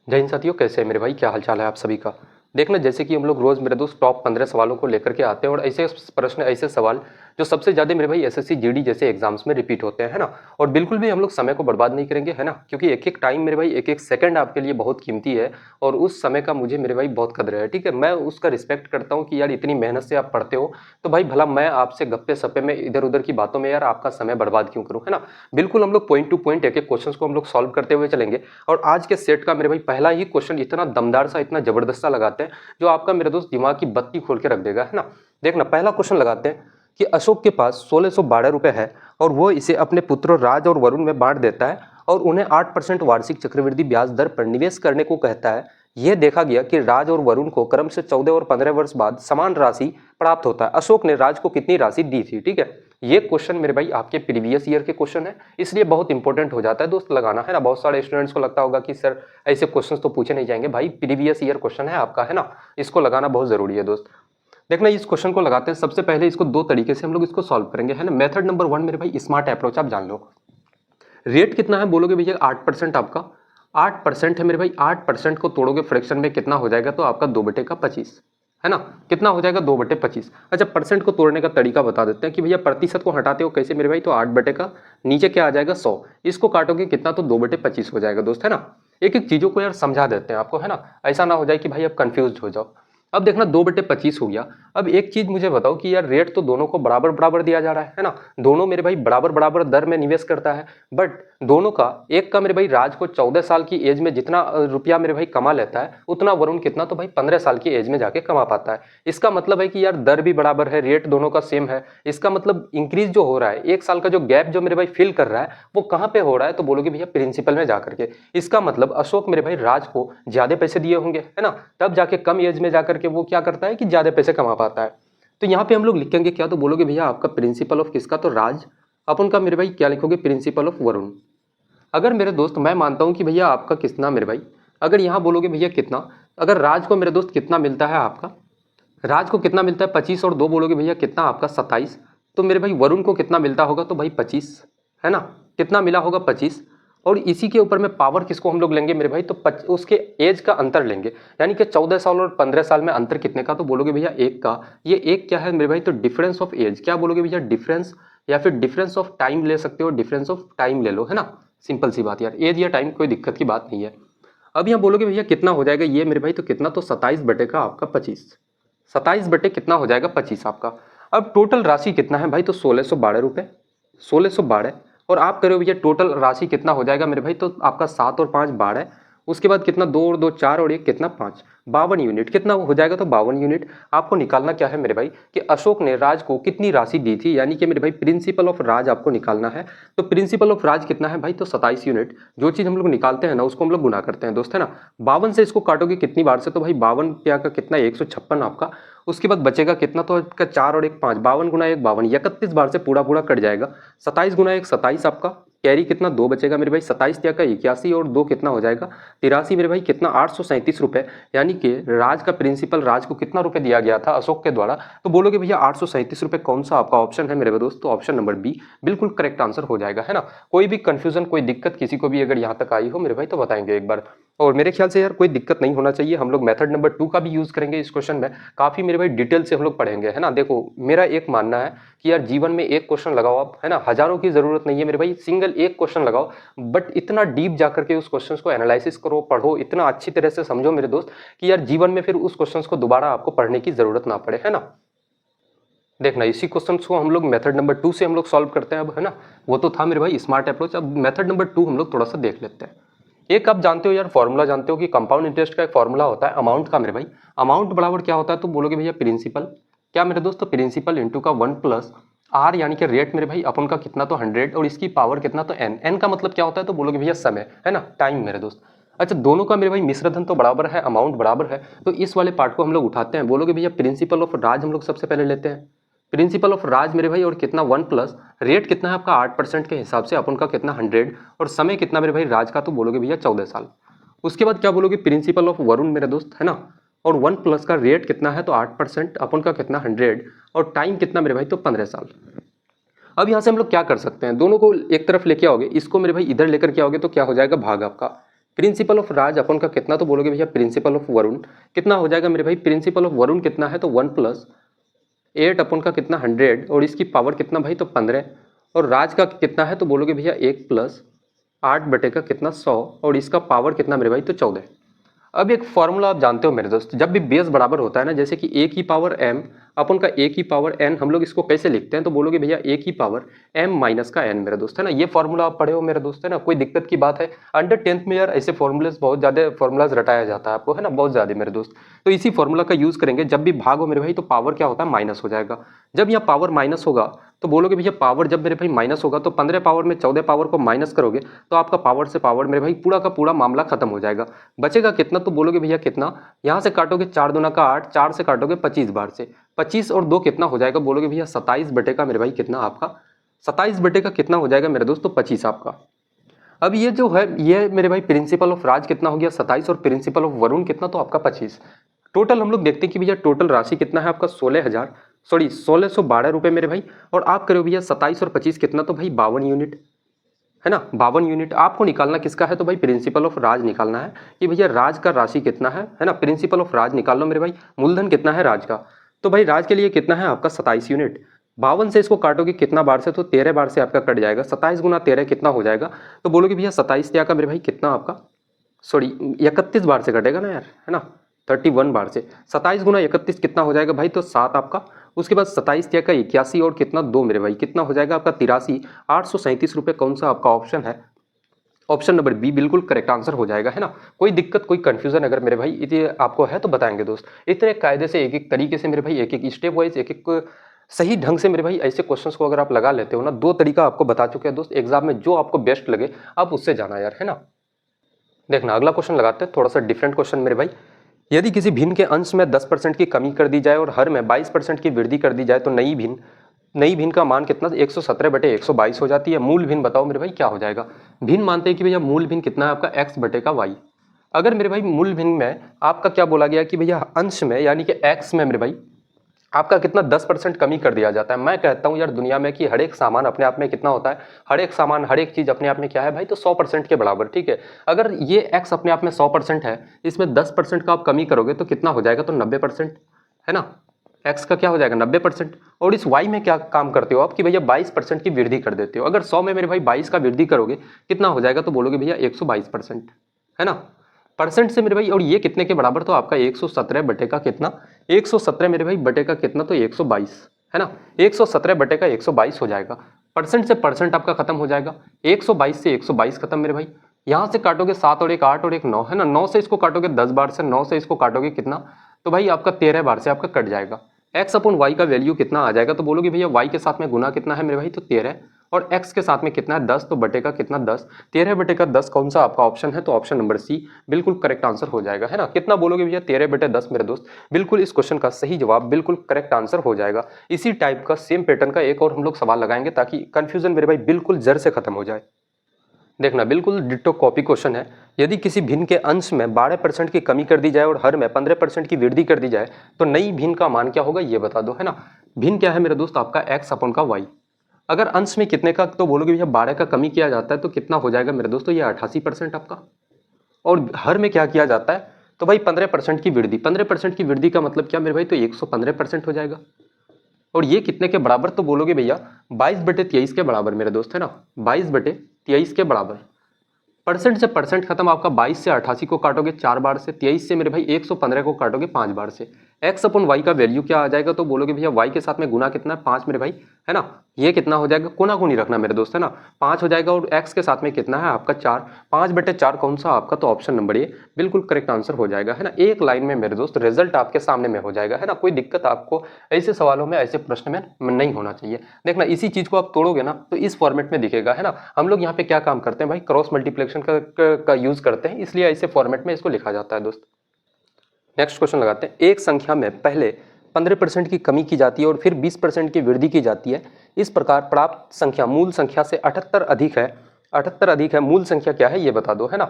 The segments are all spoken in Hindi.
जय हिंद साथियों, कैसे हैं मेरे भाई? क्या हालचाल है आप सभी का? देखना, जैसे कि हम लोग रोज मेरे दोस्त टॉप 15 सवालों को लेकर के आते हैं और ऐसे प्रश्न, ऐसे सवाल जो सबसे ज्यादा मेरे भाई एसएससी जीडी जैसे एग्जाम्स में रिपीट होते हैं, है ना। और बिल्कुल भी हम लोग समय को बर्बाद नहीं करेंगे, है ना, क्योंकि एक एक टाइम मेरे भाई, एक एक सेकंड आपके लिए बहुत कीमती है और उस समय का मुझे मेरे भाई बहुत कदर है। ठीक है, मैं उसका रिस्पेक्ट करता हूँ कि यार इतनी मेहनत से आप पढ़ते हो, तो भाई भला मैं आपसे गप्पे सप्पे में इधर उधर की बातों में यार आपका समय बर्बाद क्यों करूँ, है ना। बिल्कुल हम लोग पॉइंट टू पॉइंट एक एक क्वेश्चन को हम लोग सॉल्व करते हुए चलेंगे। और आज के सेट का मेरे भाई पहला ही क्वेश्चन इतना दमदार सा, इतना जबरदस्त सा लगाते हैं जो आपका मेरे दोस्त दिमाग की बत्ती खोल के रख देगा, है ना। देखना, पहला क्वेश्चन लगाते हैं कि अशोक के पास 1612 रुपए है और वो इसे अपने पुत्रों राज और वरुण में बांट देता है और उन्हें 8% वार्षिक चक्रवृद्धि ब्याज दर पर निवेश करने को कहता है। यह देखा गया कि राज और वरुण को क्रम से 14 और 15 वर्ष बाद समान राशि प्राप्त होता है। अशोक ने राज को कितनी राशि दी थी? ठीक है, ये क्वेश्चन मेरे भाई आपके प्रीवियस ईयर के क्वेश्चन है, इसलिए बहुत इंपॉर्टेंट हो जाता है दोस्त लगाना, है ना। बहुत सारे स्टूडेंट्स को लगता होगा कि सर ऐसे क्वेश्चंस तो पूछे नहीं जाएंगे, भाई प्रीवियस ईयर क्वेश्चन है आपका, है ना, इसको लगाना बहुत जरूरी है दोस्त। देखना, इस क्वेश्चन को लगाते हैं। सबसे पहले इसको दो तरीके से हम लोग इसको सॉल्व करेंगे, है ना। मेथड नंबर 1 मेरे भाई स्मार्ट अप्रोच, आप जान लो। रेट कितना है बोलोगे भैया? 8% आपका 8% है मेरे भाई। 8% को तोड़ोगे फ्रैक्शन में कितना हो जाएगा? तो आपका 2/25, है ना। कितना हो जाएगा? 2/25। अच्छा, परसेंट को तोड़ने का तरीका बता देते हैं कि भैया प्रतिशत को हटाते हो कैसे मेरे भाई? तो 8 बटे का नीचे क्या आ जाएगा? 100। इसको काटोगे कितना? तो 2/25 हो जाएगा दोस्त, है ना। एक एक चीजों को यार समझा देते हैं आपको, है ना, ऐसा ना हो जाए कि भाई अब कंफ्यूज हो जाओ। अब देखना, 2/25 हो गया। अब एक चीज मुझे बताओ कि यार रेट तो दोनों को बराबर बराबर दिया जा रहा है ना। दोनों मेरे भाई बराबर बराबर दर में निवेश करता है, बट दोनों का, एक का मेरे भाई राज को 14 साल की एज में जितना रुपया मेरे भाई कमा लेता है, उतना वरुण कितना? तो भाई 15 साल की एज में जाके कमा पाता है। इसका मतलब है कि यार दर भी बराबर है, रेट दोनों का सेम है। इसका मतलब इंक्रीज जो हो रहा है, एक साल का जो गैप जो मेरे भाई फिल कर रहा है, वो कहां पे हो रहा है? तो बोलोगे भैया प्रिंसिपल में जाकर के। इसका मतलब अशोक मेरे भाई राज को ज्यादा पैसे दिए होंगे, है ना, तब जाके कम एज में जाकर के वो क्या करता है कि ज्यादा पैसे कमा पाता है। तो यहाँ पे हम लोग लिखेंगे क्या? तो बोलोगे भैया आपका प्रिंसिपल ऑफ किसका? तो राज। अपन का मेरे भाई क्या लिखोगे? Principle of Varun. अगर मेरे दोस्त मैं मानता हूं कि भैया आपका कितना मेरे भाई, अगर यहां बोलोगे भैया कितना, अगर राज को मेरे दोस्त कितना मिलता है आपका, राज को कितना मिलता है? 25, और 2 बोलोगे भैया कितना आपका? 27। तो मेरे भाई वरुण को कितना मिलता होगा? तो भाई 25, है ना। कितना मिला होगा? 25। और इसी के ऊपर में पावर किसको हम लोग लेंगे मेरे भाई? तो उसके एज का अंतर लेंगे, यानी कि 14 साल और 15 साल में अंतर कितने का? तो बोलोगे भैया 1 का। ये 1 क्या है मेरे भाई? तो डिफरेंस ऑफ एज। क्या बोलोगे भैया? डिफरेंस, या फिर डिफरेंस ऑफ टाइम ले सकते हो, डिफरेंस ऑफ टाइम ले लो, है ना। सिंपल सी बात यार, एज या टाइम कोई दिक्कत की बात नहीं है। अब यहाँ बोलोगे भैया कितना हो जाएगा ये मेरे भाई? तो कितना? तो 27 बटे का आपका 25। 27 बटे कितना हो जाएगा? 25 आपका। अब टोटल राशि कितना है भाई? तो 1612 रुपए, 1612। और आप करो भैया टोटल राशि कितना हो जाएगा मेरे भाई? तो आपका 7 और 5 12। उसके बाद कितना? 2 और 2 4 और 1 कितना? 5। 52 यूनिट कितना हो जाएगा? तो 52 यूनिट। आपको निकालना क्या है मेरे भाई कि अशोक ने राज को कितनी राशि दी थी, यानी कि मेरे भाई प्रिंसिपल ऑफ राज आपको निकालना है। तो प्रिंसिपल ऑफ राज कितना है भाई? तो 27 यूनिट। जो चीज हम लोग निकालते हैं ना, उसको हम लोग गुना करते हैं दोस्त, है ना। 52 से इसको काटोगे कितनी बार से? तो भाई 52 क्या का कितना? 156 आपका। उसके बाद बचेगा कितना? तो आपका 4 और 1 5, 52 गुना 1 52, 31 बार से पूरा पूरा कट जाएगा। 27 गुना 1 27 आपका। कैरी कितना? 2 बचेगा मेरे भाई। 27 क्या का 81, और 2 कितना हो जाएगा? 83 मेरे भाई। कितना? 837 रुपए। यानी कि राज का प्रिंसिपल राज को कितना रुपए दिया गया था अशोक के द्वारा? तो बोलोगे भैया 837 रुपए। कौन सा आपका ऑप्शन है मेरे दोस्त? तो ऑप्शन नंबर बी बिल्कुल करेक्ट आंसर हो जाएगा, है ना। कोई भी कंफ्यूजन, कोई दिक्कत किसी को भी अगर यहाँ तक आई हो मेरे भाई तो बताएंगे एक बार। और मेरे ख्याल से यार कोई दिक्कत नहीं होना चाहिए। हम लोग मेथड नंबर 2 का भी यूज करेंगे इस क्वेश्चन में, काफी मेरे भाई डिटेल से हम लोग पढ़ेंगे, है ना। देखो, मेरा एक मानना है कि यार जीवन में एक क्वेश्चन लगाओ आप, है ना, हजारों की जरूरत नहीं है मेरे भाई, सिंगल एक क्वेश्चन लगाओ, बट इतना डीप जाकर के उस क्वेश्चन को एनालिसिस करो, पढ़ो, इतना अच्छी तरह से समझो मेरे दोस्त कि यार जीवन में फिर उस क्वेश्चन को दोबारा आपको पढ़ने की जरूरत ना पड़े, है ना। देखना, इसी क्वेश्चन को हम लोग मेथड नंबर 2 से हम लोग सॉल्व करते हैं अब, है ना। वो तो था मेरे भाई स्मार्ट अप्रोच। अब मेथड नंबर 2 हम लोग थोड़ा सा देख लेते हैं। एक आप जानते हो यार, फॉर्मूला जानते हो कि कंपाउंड इंटरेस्ट का एक फॉर्मूला होता है अमाउंट का मेरे भाई। अमाउंट बराबर क्या होता है? तो बोलोगे भैया प्रिंसिपल। क्या मेरे दोस्त? तो प्रिंसिपल इंटू का 1 प्लस आर, यानी कि रेट मेरे भाई अपन का कितना? तो 100, और इसकी पावर कितना? तो एन। एन का मतलब क्या होता है? तो बोलोगे भैया समय, है ना, टाइम मेरे दोस्त। अच्छा, दोनों का मेरे भाई मिश्रधन तो बराबर है, अमाउंट बराबर है, तो इस वाले पार्ट को हम लोग उठाते हैं। बोलोगे भैया प्रिंसिपल ऑफ राज हम लोग सबसे पहले लेते हैं। प्रिंसिपल ऑफ राज मेरे भाई, और कितना? 1 प्लस रेट कितना है आपका? 8% के हिसाब से अपन का कितना? 100, और समय कितना मेरे भाई राज का? तो बोलोगे भैया 14 साल। उसके बाद क्या बोलोगे? प्रिंसिपल ऑफ वरुण मेरे दोस्त, है ना। और 1 प्लस का रेट कितना है? तो 8%, अपन का कितना? 100, और टाइम कितना मेरे भाई? तो 15 साल। अब यहां से हम लोग क्या कर सकते हैं? दोनों को एक तरफ लेके आओगे, इसको मेरे भाई इधर लेकर के आओगे तो क्या हो जाएगा? भाग आपका प्रिंसिपल ऑफ राज अपन का कितना, तो बोलोगे भैया प्रिंसिपल ऑफ वरुण कितना हो जाएगा मेरे भाई, प्रिंसिपल ऑफ वरुण कितना है तो 1+8 अपन का कितना 100 और इसकी पावर कितना भाई तो 15 और राज का कितना है तो बोलोगे भैया 1+8 बटे का कितना 100 और इसका पावर कितना मेरे भाई तो 14। अब एक फॉर्मूला आप जानते हो मेरे दोस्त, जब भी बेस बराबर होता है ना, जैसे कि a की पावर m अपन का a की पावर n, हम लोग इसको कैसे लिखते हैं तो बोलोगे भैया a की पावर m माइनस का n मेरे दोस्त, है ना। ये फॉर्मूला आप पढ़े हो मेरे दोस्त, है ना, कोई दिक्कत की बात है। अंडर 10th में यार ऐसे फॉर्मूलेस बहुत ज्यादा फॉर्मूलाज रटाया जाता है आपको, है ना, बहुत ज्यादा मेरे दोस्त। तो इसी फॉर्मूला का यूज करेंगे, जब भी भाग हो मेरे भाई तो पावर क्या होता है माइनस हो जाएगा। जब यहाँ पावर माइनस होगा तो बोलोगे भैया पावर जब मेरे भाई माइनस होगा तो 15 पावर में 14 पावर को माइनस करोगे तो आपका पावर से पावर मेरे भाई पूरा का पूरा मामला खत्म हो जाएगा। बचेगा कितना तो बोलोगे भैया कितना, यहाँ से काटोगे 4 दूना का 8, 4 से काटोगे 25 बार से, 25 और 2 कितना हो जाएगा बोलोगे भैया 27 बटे का मेरे भाई कितना आपका 27 बटे का कितना हो जाएगा मेरे दोस्त तो 25 आपका। अब ये जो है ये मेरे भाई प्रिंसिपल ऑफ राज कितना हो गया 27 और प्रिंसिपल ऑफ वरुण कितना तो आपका 25। टोटल हम लोग देखते हैं कि भैया टोटल राशि कितना है आपका 1612 रुपए मेरे भाई, और आप करो भैया 27 और 25 कितना तो भाई 52 यूनिट, है ना। 52 यूनिट आपको निकालना किसका है तो भाई प्रिंसिपल ऑफ राज निकालना है कि भैया राज का राशि कितना है ना। प्रिंसिपल ऑफ राज निकाल लो मेरे भाई, मूलधन कितना है राज का, तो भाई राज के लिए कितना है आपका 27 यूनिट। 52 से इसको काटोगे कितना बार से तो 13 बार से आपका कट जाएगा। 27 गुना 13 कितना हो जाएगा तो बोलोगे भैया 27 क्या का मेरे भाई कितना आपका 31 बार से कटेगा ना यार, है ना, 31 बार से। 27 गुना 31 कितना हो जाएगा भाई तो 7 आपका। उसके बाद 27 क्या का 81 और कितना 2 मेरे भाई कितना हो जाएगा आपका 83, 837 रुपये। कौन सा आपका ऑप्शन है, ऑप्शन नंबर बी बिल्कुल करेक्ट आंसर हो जाएगा, है ना। कोई दिक्कत कोई कंफ्यूजन अगर मेरे भाई ये आपको है तो बताएंगे दोस्त। इतने कायदे से एक एक तरीके से मेरे भाई एक एक स्टेप वाइज एक एक सही ढंग से मेरे भाई ऐसे क्वेश्चंस को अगर आप लगा लेते हो ना, 2 तरीका आपको बता चुके हैं दोस्त। एग्जाम में जो आपको बेस्ट लगे आप उससे जाना यार, है ना। देखना अगला क्वेश्चन लगाते हैं, थोड़ा सा डिफरेंट क्वेश्चन मेरे भाई। यदि किसी भिन्न के अंश में 10% की कमी कर दी जाए और हर में 22% की वृद्धि कर दी जाए तो नई भिन्न का मान कितना 117 बटे 122 हो जाती है। मूल भिन्न बताओ मेरे भाई क्या हो जाएगा। भिन्न मानते हैं कि भैया मूल भिन्न कितना है आपका x बटे का y। अगर मेरे भाई मूल भिन्न में आपका क्या बोला गया कि भैया अंश में यानी कि x में मेरे भाई आपका कितना 10% कमी कर दिया जाता है। मैं कहता हूं यार दुनिया में कि हर एक सामान अपने आप में कितना होता है, हर एक सामान हर एक चीज अपने आप में क्या है भाई तो 100% के बराबर, ठीक है। अगर ये x अपने आप में 100% है, इसमें 10% का आप कमी करोगे तो कितना हो जाएगा तो 90%, है ना। x का क्या हो जाएगा 90%। और इस y में क्या काम करते हो आप कि भैया 22% की वृद्धि कर देते हो। अगर 100 में मेरे भाई 22 का वृद्धि करोगे कितना हो जाएगा तो बोलोगे भैया 122%, है ना। परसेंट से मेरे भाई, और ये कितने के बराबर तो आपका 117 बटे का कितना 117 मेरे भाई बटे का कितना तो 122, है ना। 117 बटे का 122 हो जाएगा। परसेंट से परसेंट आपका खत्म हो जाएगा। 122 से 122 खत्म मेरे भाई। यहाँ से काटोगे 7 और 1 8 और 1 9, है ना। 9 से इसको काटोगे 10 बार से, 9 से इसको काटोगे कितना तो भाई आपका 13 बार से आपका कट जाएगा। एक्स अपॉन वाई का वैल्यू कितना आ जाएगा तो बोलोगे भैया वाई के साथ में गुना कितना है मेरे भाई तो 13 और x के साथ में कितना है 10 तो बटे का कितना 10, 13 बटे का 10 कौन सा आपका ऑप्शन है तो ऑप्शन नंबर सी बिल्कुल करेक्ट आंसर हो जाएगा, है ना। कितना बोलोगे भैया 13 बटे 10 मेरे दोस्त, बिल्कुल इस क्वेश्चन का सही जवाब बिल्कुल करेक्ट आंसर हो जाएगा। इसी टाइप का सेम पैटर्न का एक और हम लोग सवाल लगाएंगे ताकि कंफ्यूजन मेरे भाई बिल्कुल जड़ से खत्म हो जाए। देखना बिल्कुल डिट्टो कॉपी क्वेश्चन है। यदि किसी भिन्न के अंश में 12% की कमी कर दी जाए और हर में 15% की वृद्धि कर दी जाए तो नई भिन्न का मान क्या होगा ये बता दो, है ना। भिन्न क्या है मेरे दोस्त आपका x अपॉन का y। अगर अंश में कितने का तो बोलोगे भैया 12 का कमी किया जाता है तो कितना हो जाएगा मेरे दोस्तों ये 88% आपका। और हर में क्या किया जाता है तो भाई 15% की वृद्धि, 15% की वृद्धि का मतलब क्या मेरे भाई तो 115% हो जाएगा। और ये कितने के बराबर तो बोलोगे भैया 22 बटे 23 के बराबर मेरे दोस्त, है ना। 22 बटे 23 के बराबर। परसेंट से परसेंट खत्म आपका 22 से 88 को काटोगे 4 बार से, 23 से मेरे भाई 115 को काटोगे 5 बार से। x अपॉन वाई का वैल्यू क्या आ जाएगा तो बोलोगे भैया y के साथ में गुना कितना है 5 मेरे भाई, है ना। ये कितना हो जाएगा कोना को नहीं रखना मेरे दोस्त, है ना। 5 हो जाएगा और x के साथ में कितना है आपका 4, 5 बटे 4 कौन सा आपका तो ऑप्शन नंबर ए बिल्कुल करेक्ट आंसर हो जाएगा, है ना। एक लाइन में मेरे दोस्त रिजल्ट आपके सामने में हो जाएगा, है ना। कोई दिक्कत आपको ऐसे सवालों में ऐसे प्रश्न में नहीं होना चाहिए। देखना इसी चीज को आप तोड़ोगे ना तो इस फॉर्मेट में दिखेगा, है ना। हम लोग यहाँ पे क्या काम करते हैं भाई क्रॉस मल्टीप्लिकेशन का यूज करते हैं, इसलिए ऐसे फॉर्मेट में इसको लिखा जाता है दोस्त। नेक्स्ट क्वेश्चन लगाते हैं। एक संख्या में पहले 15% की कमी की जाती है और फिर 20% की वृद्धि की जाती है। इस प्रकार प्राप्त संख्या मूल संख्या से 78 अधिक है। 78 अधिक है, मूल संख्या क्या है ये बता दो, है ना।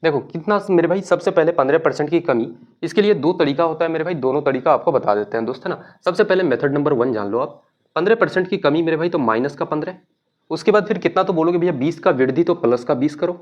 देखो कितना मेरे भाई सबसे पहले 15% की कमी, इसके लिए 2 तरीका होता है मेरे भाई, दोनों तरीका आपको बता देते हैं दोस्त, है ना। सबसे पहले मेथड नंबर 1 जान लो आप। 15% की कमी मेरे भाई तो माइनस का 15, उसके बाद फिर कितना तो बोलोगे भैया 20 का वृद्धि तो प्लस का 20 करो,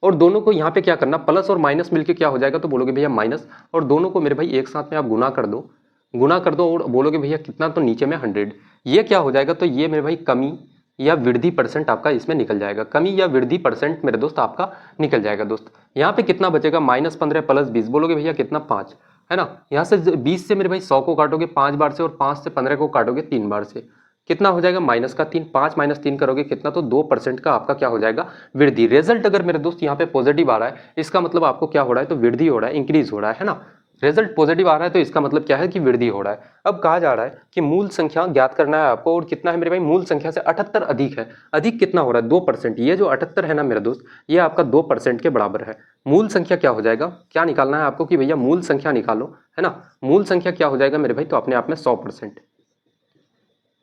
और दोनों को यहाँ पे क्या करना, प्लस और माइनस मिलके क्या हो जाएगा, तो बोलोगे भैया माइनस, और दोनों को मेरे भाई एक साथ में आप गुना कर दो, और बोलोगे भैया कितना, तो नीचे में 100। ये क्या हो जाएगा, तो ये मेरे भाई कमी या वृद्धि परसेंट आपका इसमें निकल जाएगा, कमी या वृद्धि परसेंट मेरे दोस्त आपका निकल जाएगा दोस्त। यहाँ पे कितना बचेगा, -15 + 20, बोलोगे भैया कितना, 5, है ना। यहाँ से 20 से मेरे भाई 100 को काटोगे 5 बार से, और 5 से 15 को काटोगे 3 बार से, कितना हो जाएगा, -3, 5 - 3 करोगे कितना, तो 2% का आपका क्या हो जाएगा, वृद्धि। रिजल्ट अगर मेरे दोस्त यहाँ पे पॉजिटिव आ रहा है, इसका मतलब आपको क्या हो रहा है, तो वृद्धि हो रहा है, इंक्रीज हो रहा है ना। रिजल्ट पॉजिटिव आ रहा है तो इसका मतलब क्या है कि वृद्धि हो रहा है। अब कहा जा रहा है कि मूल संख्या ज्ञात करना है आपको, और कितना है मेरे भाई, मूल संख्या से 78 अधिक है। अधिक कितना हो रहा है, 2%। ये जो 78 है ना मेरे दोस्त, ये आपका 2% के बराबर है। मूल संख्या क्या हो जाएगा, क्या निकालना है आपको कि भैया मूल संख्या निकालो, है ना। मूल संख्या क्या हो जाएगा मेरे भाई, तो अपने आप में 100%।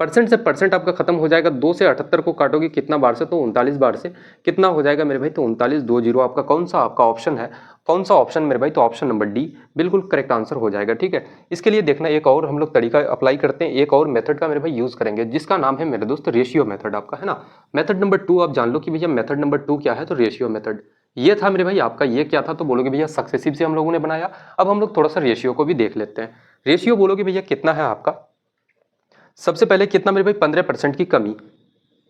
परसेंट से परसेंट आपका खत्म हो जाएगा, 2 से 78 को काटोगे कितना बार से, तो 39 बार से, कितना हो जाएगा मेरे भाई, तो 39, 20 आपका कौन सा आपका ऑप्शन है, कौन सा ऑप्शन मेरे भाई, तो ऑप्शन नंबर डी बिल्कुल करेक्ट आंसर हो जाएगा। ठीक है, इसके लिए देखना एक और हम लोग तरीका अप्लाई करते हैं, एक और मेथड का मेरे भाई यूज करेंगे, जिसका नाम है मेरे दोस्त रेशियो मेथड आपका, है ना। मेथड नंबर 2 आप जान लो कि भैया मेथड नंबर 2 क्या है, तो रेशियो मेथड। ये था मेरे भाई आपका, ये क्या था, तो बोलोगे भैया सक्सेसिव से हम लोगों ने बनाया। अब हम लोग थोड़ा सा रेशियो को भी देख लेते हैं। रेशियो बोलोगे भैया कितना है आपका, सबसे पहले कितना मेरे भाई, 15% की कमी।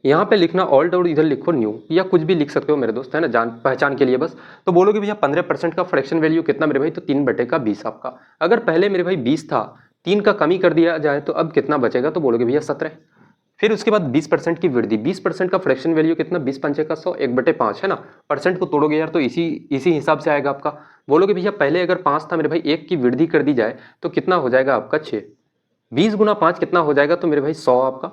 यहाँ पे लिखना ऑल्ट और इधर लिखो न्यू, या कुछ भी लिख सकते हो मेरे दोस्त, है ना, जान पहचान के लिए बस। तो बोलोगे भैया 15% का फ्रैक्शन वैल्यू कितना मेरे भाई, तो 3/20 आपका। अगर पहले मेरे भाई 20 था, 3 का कमी कर दिया जाए तो अब कितना बचेगा, तो बोलोगे भैया 17। फिर उसके बाद 20% की वृद्धि, 20% का फ्रैक्शन वैल्यू कितना, 20 पंचे का 100, 1/5, है ना। परसेंट को तोड़ोगे यार तो इसी हिसाब से आएगा आपका। बोलोगे भैया पहले अगर 5 था मेरे भाई, 1 की वृद्धि कर दी जाए तो कितना हो जाएगा आपका 6। 20 गुना 5 कितना हो जाएगा, तो मेरे भाई 100 आपका।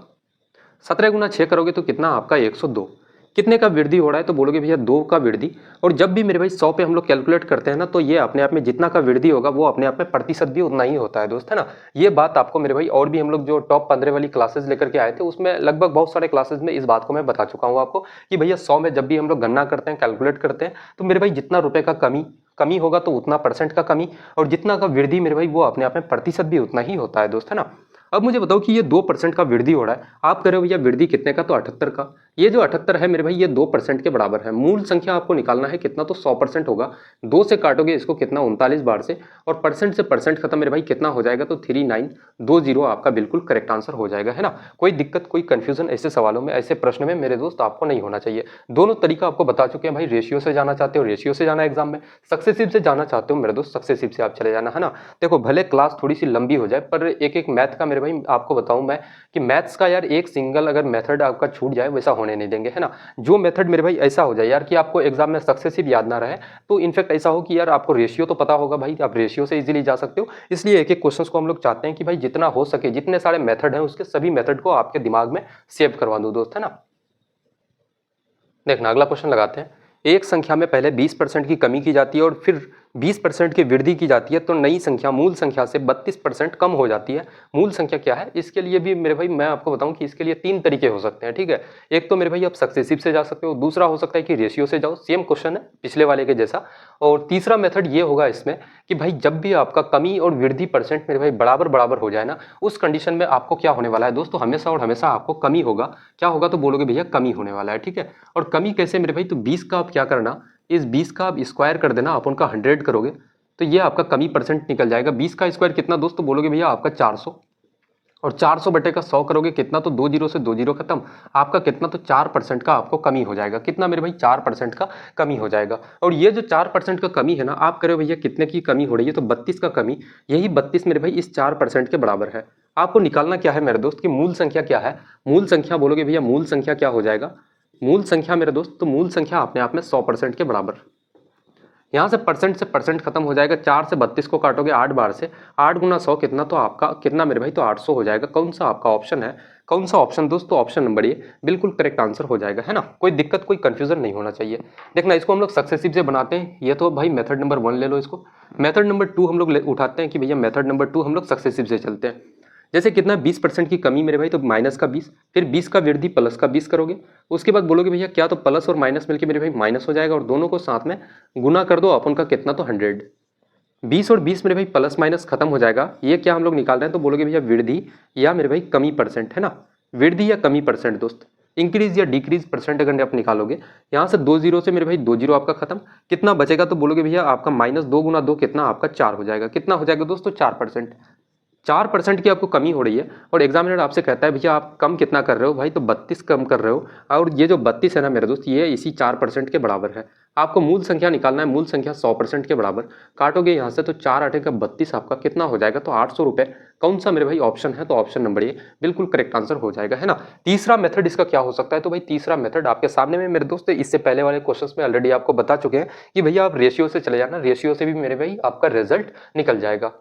17 गुना 6 करोगे तो कितना आपका 102। कितने का वृद्धि हो रहा है, तो बोलोगे भैया 2 का वृद्धि। और जब भी मेरे भाई 100 पे हम लोग कैलकुलेट करते हैं ना, तो ये अपने आप में जितना का वृद्धि होगा वो अपने आप में प्रतिशत भी उतना ही होता है दोस्त, है ना। ये बात आपको मेरे भाई, और भी हम लोग जो टॉप 15 वाली क्लासेस लेकर के आए थे, उसमें लगभग बहुत सारे क्लासेस में इस बात को मैं बता चुका हूँ आपको कि भैया 100 में जब भी हम लोग गणना करते हैं, कैलकुलेट करते हैं, तो मेरे भाई जितना रुपए का कमी होगा तो उतना परसेंट का कमी, और जितना का वृद्धि मेरे भाई वो अपने आप में प्रतिशत भी उतना ही होता है दोस्त, है ना। अब मुझे बताओ कि ये 2% का वृद्धि हो रहा है, आप कह रहे हो भैया वृद्धि कितने का, तो 78 का। ये जो 78 है मेरे भाई, ये 2% के बराबर है। मूल संख्या आपको निकालना है कितना, तो 100% होगा। 2 से काटोगे इसको कितना, 39 बार से, और परसेंट से परसेंट खत्म मेरे भाई कितना हो जाएगा, तो 3920 आपका बिल्कुल करेक्ट आंसर हो जाएगा, है ना। कोई दिक्कत, कोई कंफ्यूजन ऐसे सवालों में, ऐसे प्रश्न में मेरे दोस्त आपको नहीं होना चाहिए। दोनों तरीका आपको बता चुके हैं भाई। रेशियो से जाना चाहते हो, रेशियो से जाना एग्जाम में, सक्सेसिव से जाना चाहते हो मेरे दोस्त, सक्सेसिव से आप चले जाना, है ना। देखो भले क्लास थोड़ी सी लंबी हो जाए, पर एक एक मैथ का मेरे भाई आपको बताऊं मैं कि मैथ्स का यार एक सिंगल अगर मेथड आपका छूट जाए, वैसा होने नहीं देंगे, है ना। जो मेथड मेरे भाई ऐसा हो जाए यार कि आपको एग्जाम में सक्सेसिव याद ना रहे, तो इनफैक्ट ऐसा हो कि यार आपको रेशियो तो पता होगा भाई, आप रेशियो से इजीली जा सकते हो। इसलिए एक एक क्वेश्चंस को हम लोग चाहते हैं कि भाई जितना हो सके, जितने सारे मेथड हैं उसके सभी मेथड को आपके दिमाग में सेव करवा दूं दोस्त, है ना। देखना अगला क्वेश्चन लगाते हैं। एक संख्या में पहले 20% की कमी की जाती है और फिर 20% की वृद्धि की जाती है, तो नई संख्या मूल संख्या से 32% कम हो जाती है। मूल संख्या क्या है, इसके लिए भी मेरे भाई मैं आपको बताऊं कि इसके लिए 3 तरीके हो सकते हैं, ठीक है। एक तो मेरे भाई आप सक्सेसिव से जा सकते हो, दूसरा हो सकता है कि रेशियो से जाओ, सेम क्वेश्चन है पिछले वाले के जैसा, और तीसरा मेथड ये होगा इसमें कि भाई जब भी आपका कमी और वृद्धि परसेंट मेरे भाई बराबर बराबर हो जाए ना, उस कंडीशन में आपको क्या होने वाला है दोस्तों, हमेशा और हमेशा आपको कमी होगा। क्या होगा, तो बोलोगे भैया कमी होने वाला है, ठीक है। और कमी कैसे मेरे भाई, तो 20 का आप क्या करना, इस 20 का आप स्क्वायर कर देना, आप उनका 100 करोगे तो ये आपका कमी परसेंट निकल जाएगा। 20 का स्क्वायर कितना दोस्तों, बोलोगे भैया आपका 400, और 400 बटे का 100 करोगे कितना, तो 2 जीरो से 2 जीरो खत्म, आपका कितना, तो 4% का आपको कमी हो जाएगा। कितना मेरे भाई, 4% का कमी हो जाएगा। और ये जो 4% का कमी है ना, आप करो भैया कितने की कमी हो रही है, तो 32 का कमी, यही 32 मेरे भाई इस 4% के बराबर है। आपको निकालना क्या है मेरे दोस्त की मूल संख्या क्या है। मूल संख्या बोलोगे भैया मूल संख्या क्या हो जाएगा, मूल संख्या मेरे दोस्त, तो मूल संख्या अपने आप में 100% के बराबर। यहाँ से परसेंट खत्म हो जाएगा, 4 से 32 को काटोगे 8 बार से, 8 गुना 100 कितना, तो आपका कितना मेरे भाई, तो 800 हो जाएगा। कौन सा आपका ऑप्शन है, कौन सा ऑप्शन दोस्तों, ऑप्शन नंबर ए बिल्कुल करेक्ट आंसर हो जाएगा, है ना। कोई दिक्कत, कोई कंफ्यूजन नहीं होना चाहिए। देखना इसको हम लोग सक्सेसिव से बनाते हैं, ये तो भाई मेथड नंबर 1 ले लो इसको। मेथड नंबर 2 हम लोग उठाते हैं कि भैया मेथड नंबर 2 हम लोग सक्सेसिव से चलते हैं। जैसे कितना 20% की कमी मेरे भाई, तो माइनस का 20, फिर 20 का वृद्धि प्लस का 20 करोगे, उसके बाद बोलोगे भैया क्या, तो प्लस और माइनस मिलके मेरे भाई माइनस हो जाएगा, और दोनों को साथ में गुना कर दो, अपन का कितना, तो 100। 20 और 20 मेरे भाई प्लस माइनस खत्म हो जाएगा। ये क्या हम लोग निकाल रहे हैं, तो बोलोगे भैया वृद्धि या मेरे भाई कमी परसेंट, है ना, वृद्धि या कमी परसेंट दोस्त। इंक्रीज या डिक्रीज परसेंट अगर आप निकालोगे, यहाँ से 2 जीरो से मेरे भाई 2 जीरो आपका खत्म, कितना बचेगा तो बोलोगे भैया आपका -2 गुना 2 कितना आपका 4 हो जाएगा। कितना हो जाएगा दोस्तों 4%। 4% की आपको कमी हो रही है और एग्जामिनर आपसे कहता है भैया आप कम कितना कर रहे हो भाई, तो 32 कम कर रहे हो, और ये जो 32 है ना मेरे दोस्त, ये इसी 4% के बराबर है। आपको मूल संख्या निकालना है, मूल संख्या 100% के बराबर, काटोगे यहाँ से तो 4 8 का 32 आपका कितना हो जाएगा, तो 800 रुपये। कौन सा मेरे भाई ऑप्शन है, तो ऑप्शन नंबर ए बिल्कुल करेक्ट आंसर हो जाएगा, है ना। तीसरा मेथड इसका क्या हो सकता है, तो भाई तीसरा मेथड आपके सामने में मेरे दोस्त, इससे पहले वाले क्वेश्चन में ऑलरेडी आपको बता चुके हैं कि भैया आप रेशियो से चले जाना, रेशियो से भी मेरे भाई आपका रिजल्ट निकल जाएगा।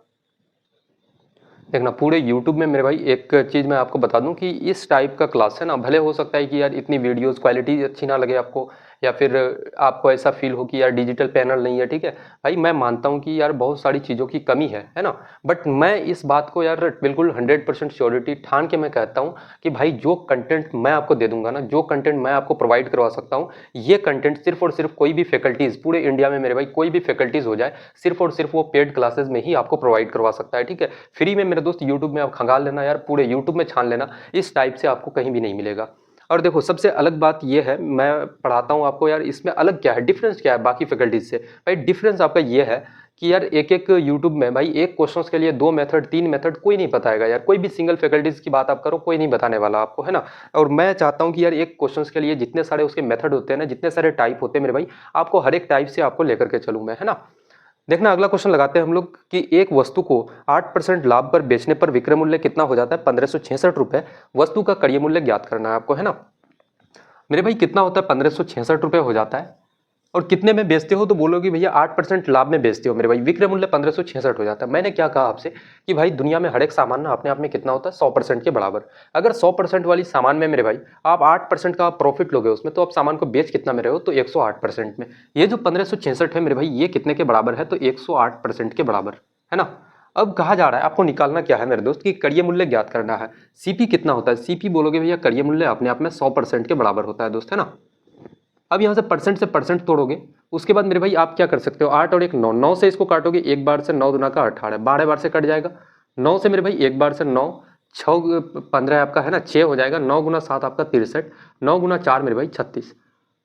देखना पूरे YouTube में मेरे भाई एक चीज़ मैं आपको बता दूं कि इस टाइप का क्लास है ना, भले हो सकता है कि यार इतनी वीडियोस क्वालिटी अच्छी ना लगे आपको, या फिर आपको ऐसा फील हो कि यार डिजिटल पैनल नहीं है, ठीक है भाई, मैं मानता हूं कि यार बहुत सारी चीज़ों की कमी है ना, बट मैं इस बात को यार बिल्कुल 100% श्योरिटी ठान के मैं कहता हूं कि भाई जो कंटेंट मैं आपको दे दूंगा ना, जो कंटेंट मैं आपको प्रोवाइड करवा सकता हूँ, ये कंटेंट सिर्फ और सिर्फ कोई भी फैकल्टीज़ पूरे इंडिया में मेरे भाई कोई भी फैकल्टीज़ हो जाए, सिर्फ और सिर्फ वो पेड क्लासेज में ही आपको प्रोवाइड करवा सकता है, ठीक है। फ्री में मेरे दोस्त यूट्यूब में आप खंगाल लेना यार, पूरे यूट्यूब में छान लेना, इस टाइप से आपको कहीं भी नहीं मिलेगा। और देखो सबसे अलग बात यह है, मैं पढ़ाता हूँ आपको यार, इसमें अलग क्या है, डिफरेंस क्या है बाकी फैकल्टीज से, भाई डिफरेंस आपका ये है कि यार एक एक यूट्यूब में भाई एक क्वेश्चंस के लिए 2 मेथड 3 मेथड कोई नहीं बताएगा यार, कोई भी सिंगल फैकल्टीज की बात आप करो कोई नहीं बताने वाला आपको, है ना। और मैं चाहता हूँ कि यार एक क्वेश्चंस के लिए जितने सारे उसके मेथड होते हैं ना, जितने सारे टाइप होते हैं मेरे भाई, आपको हर एक टाइप से आपको लेकर के चलूँ मैं, है ना। देखना अगला क्वेश्चन लगाते हैं हम लोग कि एक वस्तु को 8% लाभ पर बेचने पर विक्रय मूल्य कितना हो जाता है, 1566 रुपए। वस्तु का क्रय मूल्य ज्ञात करना है आपको, है ना। मेरे भाई कितना होता है, 1566 रुपये हो जाता है, और कितने में बेचते हो तो बोलोगे भैया 8% लाभ में बेचते हो मेरे भाई, विक्रय मूल्य 1566 हो जाता है। मैंने क्या कहा आपसे कि भाई दुनिया में हर एक सामान ना अपने आप में कितना होता है, 100% के बराबर। अगर 100% वाली सामान में मेरे भाई आप 8% का प्रॉफिट लोगे उसमें, तो आप सामान को बेच कितना में रहे हो, तो 108% में। ये जो 1566 है मेरे भाई, ये कितने के बराबर है, तो 108% के बराबर, है ना। अब कहा जा रहा है आपको निकालना क्या है मेरे दोस्त, कि क्रय मूल्य ज्ञात करना है। सीपी कितना होता है, सीपी बोलोगे भैया क्रय मूल्य अपने आप में 100% के बराबर होता है दोस्त, है ना। अब यहाँ से परसेंट तोड़ोगे, उसके बाद मेरे भाई आप क्या कर सकते हो, 8 और 1 9, 9 से इसको काटोगे, एक बार से 9 दुना का 18, 12 बार से कट जाएगा। 9 से मेरे भाई एक बार से 9, 6 15 आपका, है ना, 6 हो जाएगा। 9 गुना 7 आपका 63, 9 गुना 4 मेरे भाई 36।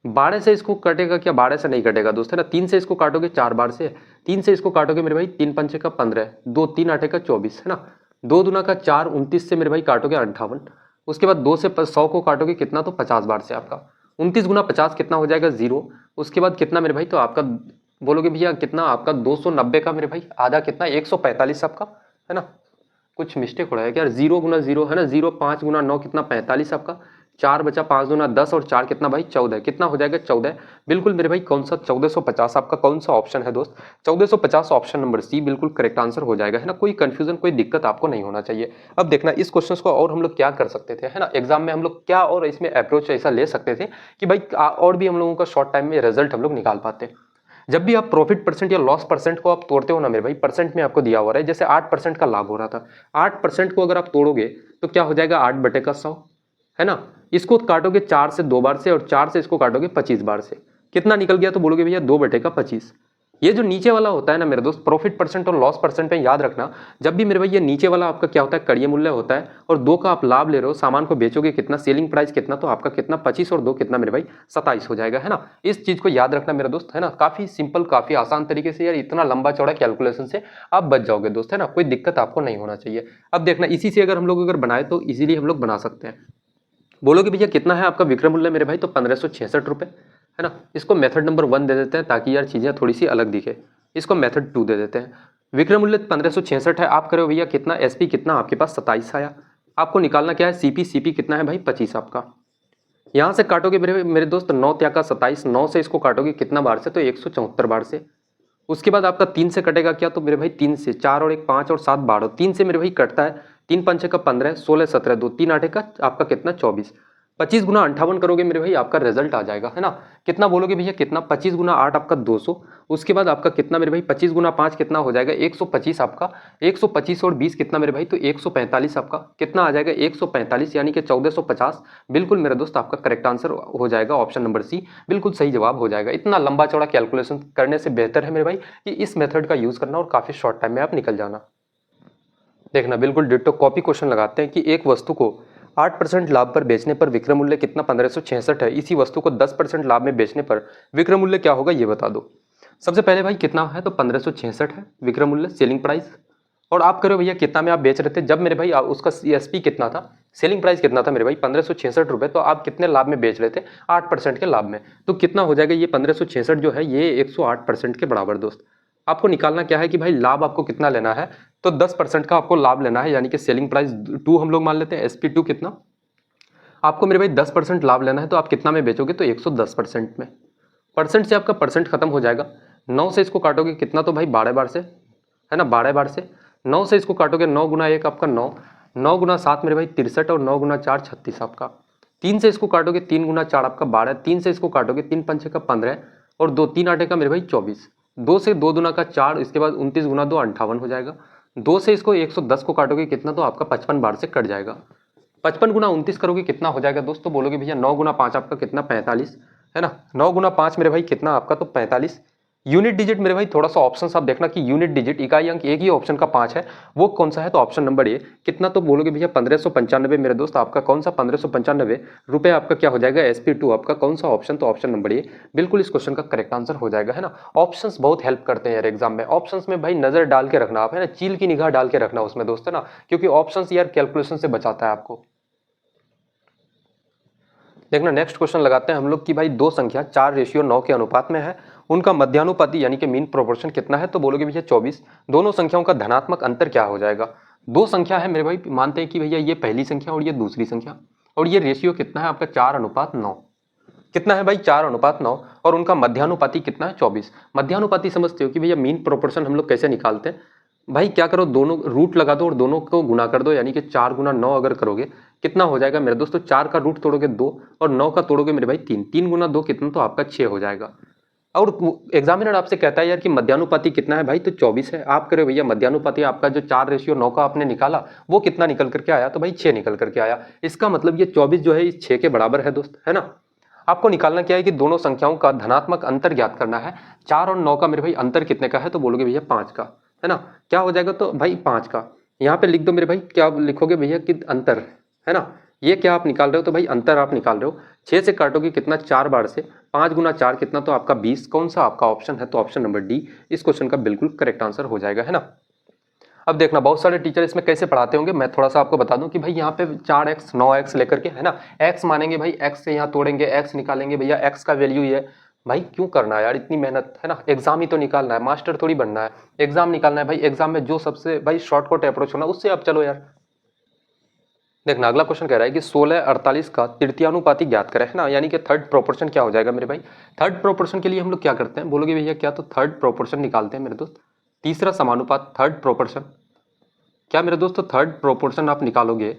12 से इसको कटेगा क्या, 12 से नहीं कटेगा दोस्त, है ना। 3 से इसको काटोगे 4 बार से, 3 से इसको काटोगे मेरे भाई 3 पंचे का 15, 2 3 8 का 24, है ना। 2 दुना का 4 29 से मेरे भाई काटोगे 58। उसके बाद 2 से 100 को काटोगे कितना, तो 50 बार से आपका 29 गुना 50 कितना हो जाएगा, 0। उसके बाद कितना मेरे भाई, तो आपका बोलोगे भैया कितना आपका 290 का मेरे भाई आधा कितना, 145 आपका, है ना। कुछ मिस्टेक हो रहा है क्या, 0 गुना 0, है ना, 0 5 गुना 9 कितना 45 आपका, 4 बचा 5 गुना 10 और 4 कितना भाई 14, कितना हो जाएगा 14। बिल्कुल मेरे भाई कौन सा 1450 आपका कौन सा ऑप्शन है दोस्त, 1450 ऑप्शन नंबर सी बिल्कुल करेक्ट आंसर हो जाएगा, है ना। कोई कंफ्यूजन कोई दिक्कत आपको नहीं होना चाहिए। अब देखना इस क्वेश्चन को और हम लोग क्या कर सकते थे, है ना, एग्जाम में हम लोग क्या और इसमें अप्रोच ऐसा ले सकते थे कि भाई और भी हम लोगों का शॉर्ट टाइम में रिजल्ट हम लोग निकाल पाते। जब भी आप प्रॉफिट परसेंट या लॉस परसेंट को आप तोड़ते हो ना मेरे भाई, परसेंट में आपको दिया हुआ है, जैसे 8% का लाभ हो रहा था, 8% को अगर आप तोड़ोगे तो क्या हो जाएगा, 8/100, है ना। इसको काटोगे 4 से 2 बार से, और 4 से इसको काटोगे 25 बार से, कितना निकल गया, तो बोलोगे भैया 2/25। ये जो नीचे वाला होता है ना मेरे दोस्त, प्रॉफिट परसेंट और लॉस परसेंट पे याद रखना, जब भी मेरे भाई ये नीचे वाला आपका क्या होता है, क्रय मूल्य होता है, और 2 का आप लाभ ले रहे हो, सामान को बेचोगे कितना, सेलिंग प्राइस कितना, तो आपका कितना 25 और 2 कितना मेरे भाई 27 हो जाएगा, है ना। इस चीज को याद रखना मेरे दोस्त, है ना। काफी सिंपल काफी आसान तरीके से यार, इतना लंबा चौड़ा कैलकुलेशन से आप बच जाओगे दोस्त, है ना। कोई दिक्कत आपको नहीं होना चाहिए। अब देखना इसी से अगर हम लोग अगर बनाए तो इजीली हम लोग बना सकते हैं। बोलोगे भैया कितना है आपका विक्रय मूल्य मेरे भाई, तो 1566 रुपये, है ना। इसको मेथड नंबर 1 दे देते हैं ताकि यार चीज़ें थोड़ी सी अलग दिखे, इसको मेथड 2 दे देते हैं। विक्रय मूल्य 1566 है, आप करो भैया कितना, एसपी कितना आपके पास 27 आया। आपको निकालना क्या है, सीपी कितना है भाई 25 आपका। यहाँ से काटोगे मेरे दोस्त 9 त्या का 27, 9 से इसको काटोगे कितना बार से, तो 174 बार से। उसके बाद आपका 3 से कटेगा क्या, तो मेरे भाई 3 से, 4 और 1 5 और 7 12, 3 से मेरे भाई कटता है, 3 पंचे का 15, 16 17 2 3 8 का आपका कितना 24। 25 गुना 58 करोगे मेरे भाई आपका रिजल्ट आ जाएगा, है ना। कितना बोलोगे भैया कितना, 25 गुना 8 आपका 200। उसके बाद आपका कितना मेरे भाई 25 गुना 5 कितना हो जाएगा 125 आपका, 125 और 20 कितना मेरे भाई, तो 145 आपका कितना आ जाएगा 145, यानी कि 1450। बिल्कुल मेरे दोस्त आपका करेक्ट आंसर हो जाएगा ऑप्शन नंबर सी, बिल्कुल सही जवाब हो जाएगा। इतना लंबा चौड़ा कैलकुलेशन करने से बेहतर है मेरे भाई कि इस मेथड का यूज करना और काफी शॉर्ट टाइम में आप निकल जाना। देखना बिल्कुल डिट्टो कॉपी क्वेश्चन लगाते हैं कि एक वस्तु को 8% लाभ पर बेचने पर विक्रय मूल्य कितना 1566 है। इसी वस्तु को 10% लाभ में बेचने पर विक्रय मूल्य क्या होगा ये बता दो। सबसे पहले भाई कितना है तो 1566 है विक्रय मूल्य, सेलिंग प्राइस। और आप करो भैया कितना में आप बेच रहे थे जब मेरे भाई उसका सीएसपी कितना था, सेलिंग प्राइस कितना था मेरे भाई 1566 रुपये, तो आप कितने लाभ में बेच रहे थे 8% के लाभ में। तो कितना हो जाएगा ये 1566 जो है ये 108% के बराबर दोस्त। आपको निकालना क्या है कि भाई लाभ आपको कितना लेना है तो 10% का आपको लाभ लेना है, यानी कि सेलिंग प्राइस 2 हम लोग मान लेते हैं, SP2 कितना आपको मेरे भाई 10% लाभ लेना है तो आप कितना में बेचोगे तो 110% में। परसेंट से आपका परसेंट खत्म हो जाएगा, 9 से इसको काटोगे कितना तो भाई 12 बार से है ना, 12 बार से 9 से इसको काटोगे 9 गुना 1 आपका 9, 9 गुना 7 मेरे भाई 63 और 9 गुना 4 36 आपका। 3 से इसको काटोगे 3 गुना 4 आपका 12, 3 से इसको काटोगे 3 पंचे का 15 और 2 3 आटे का मेरे भाई 24, 2 से 2 दुना का 4, इसके बाद 29 गुना 2 58 हो जाएगा। 2 से इसको 110 को काटोगे कितना तो आपका 55 बार से कट जाएगा। 55 गुना 29 करोगे कितना हो जाएगा दोस्तों, बोलोगे भैया 9 गुना 5 आपका कितना 45 है ना, 9 गुना 5 मेरे भाई कितना आपका तो 45। यूनिट डिजिट मेरे भाई थोड़ा सा ऑप्शन आप देखना कि यूनिट डिजिट इकाई अंक एक ही ऑप्शन का 5 है, वो कौन सा है तो ऑप्शन नंबर ए कितना तो बोलोगे भैया 1595 मेरे दोस्त, आपका कौन सा 1595 रुपये आपका क्या हो जाएगा SP2 आपका कौन सा ऑप्शन तो ऑप्शन नंबर ए बिल्कुल इस क्वेश्चन का करेक्ट आंसर हो जाएगा है ना। ऑप्शंस बहुत हेल्प करते हैं यार एग्जाम में, ऑप्शंस में भाई नजर डाल के रखना आप है ना, चील की निगाह डाल के रखना उसमें दोस्त है ना, क्योंकि ऑप्शंस यार कैलकुलेशन से बचाता है आपको। देखना नेक्स्ट क्वेश्चन लगाते हैं हम लोग कि भाई दो संख्या 4:9 के अनुपात में है, उनका मध्यानुपाती यानी कि मीन प्रोपोर्शन कितना है तो बोलोगे भैया 24। दोनों संख्याओं का धनात्मक अंतर क्या हो जाएगा। दो संख्या है मेरे भाई, मानते हैं कि भैया ये पहली संख्या और ये दूसरी संख्या, और ये रेशियो कितना है आपका 4:9 कितना है भाई 4:9 और उनका मध्यानुपाती कितना है 24। मध्यानुपाती समझते हो कि भैया मीन प्रोपोर्शन हम लोग कैसे निकालते हैं भाई, क्या करो दोनों रूट लगा दो और दोनों को गुना कर दो, यानी कि 4 गुना 9 अगर करोगे कितना हो जाएगा मेरे दोस्तों, 4 का रूट तोड़ोगे 2 और 9 का तोड़ोगे मेरे भाई 3, 3 गुना 2 कितना तो आपका 6 हो जाएगा। और एग्जामिनर आपसे कहता है यार कि मध्यानुपाती कितना है भाई तो 24 है, आप करो भैया मध्यानुपाती आपका जो 4:9 का आपने निकाला वो कितना निकल करके आया तो भाई 6 निकल करके आया। इसका मतलब ये 24 जो है इस 6 के बराबर है दोस्त है ना। आपको निकालना क्या है कि दोनों संख्याओं का धनात्मक अंतर ज्ञात करना है। 4 और 9 का मेरे भाई अंतर कितने का है तो बोलोगे भैया 5 का है ना, क्या हो जाएगा तो भाई 5 का। यहाँ पे लिख दो मेरे भाई, क्या लिखोगे भैया कि अंतर है ना, ये क्या आप निकाल रहे हो तो भाई अंतर आप निकाल रहे हो। 6 से काटोगे कितना 4 बार से, 5 गुना 4 कितना तो आपका 20, कौन सा आपका ऑप्शन है तो ऑप्शन नंबर डी इस क्वेश्चन का बिल्कुल करेक्ट आंसर हो जाएगा है ना। अब देखना बहुत सारे टीचर इसमें कैसे पढ़ाते होंगे, मैं थोड़ा सा आपको बता दूं कि भाई यहाँ पे 4x 9x लेकर के है ना, x मानेंगे भाई, x से यहाँ तोड़ेंगे, x निकालेंगे भैया, x का वैल्यू ये भाई क्यों करना है यार इतनी मेहनत है ना, एग्जाम ही तो निकालना है, मास्टर थोड़ी बनना है, एग्जाम निकालना है भाई, एग्जाम में जो सबसे भाई शॉर्टकट अप्रोच होना उससे आप चलो यार। देखना अगला क्वेश्चन कह रहा है कि 16:48 का तृतीयानुपाती ज्ञात करें है ना, यानी कि थर्ड प्रोपोर्शन क्या हो जाएगा मेरे भाई। थर्ड प्रोपोर्शन के लिए हम लोग क्या करते हैं बोलोगे भैया क्या तो थर्ड प्रोपोर्शन निकालते हैं मेरे दोस्त, तीसरा समानुपात थर्ड प्रोपोर्शन क्या मेरे दोस्तों, थर्ड प्रोपोर्शन आप निकालोगे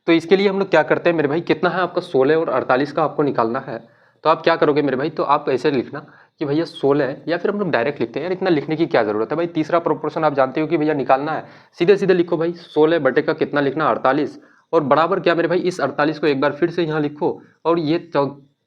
तो इसके लिए हम लोग क्या करते हैं मेरे भाई, कितना है आपका 16 और 48 का आपको निकालना है, तो आप क्या करोगे मेरे भाई, तो आप ऐसे लिखना कि भैया 16 या फिर हम लोग डायरेक्ट लिखते हैं यार, इतना लिखने की क्या जरूरत है भाई, तीसरा प्रोपोर्शन आप जानते हो कि भैया निकालना है, सीधे सीधे लिखो भाई 16 बटे का कितना लिखना 48 और बराबर क्या मेरे भाई इस 48 को एक बार फिर से यहाँ लिखो और ये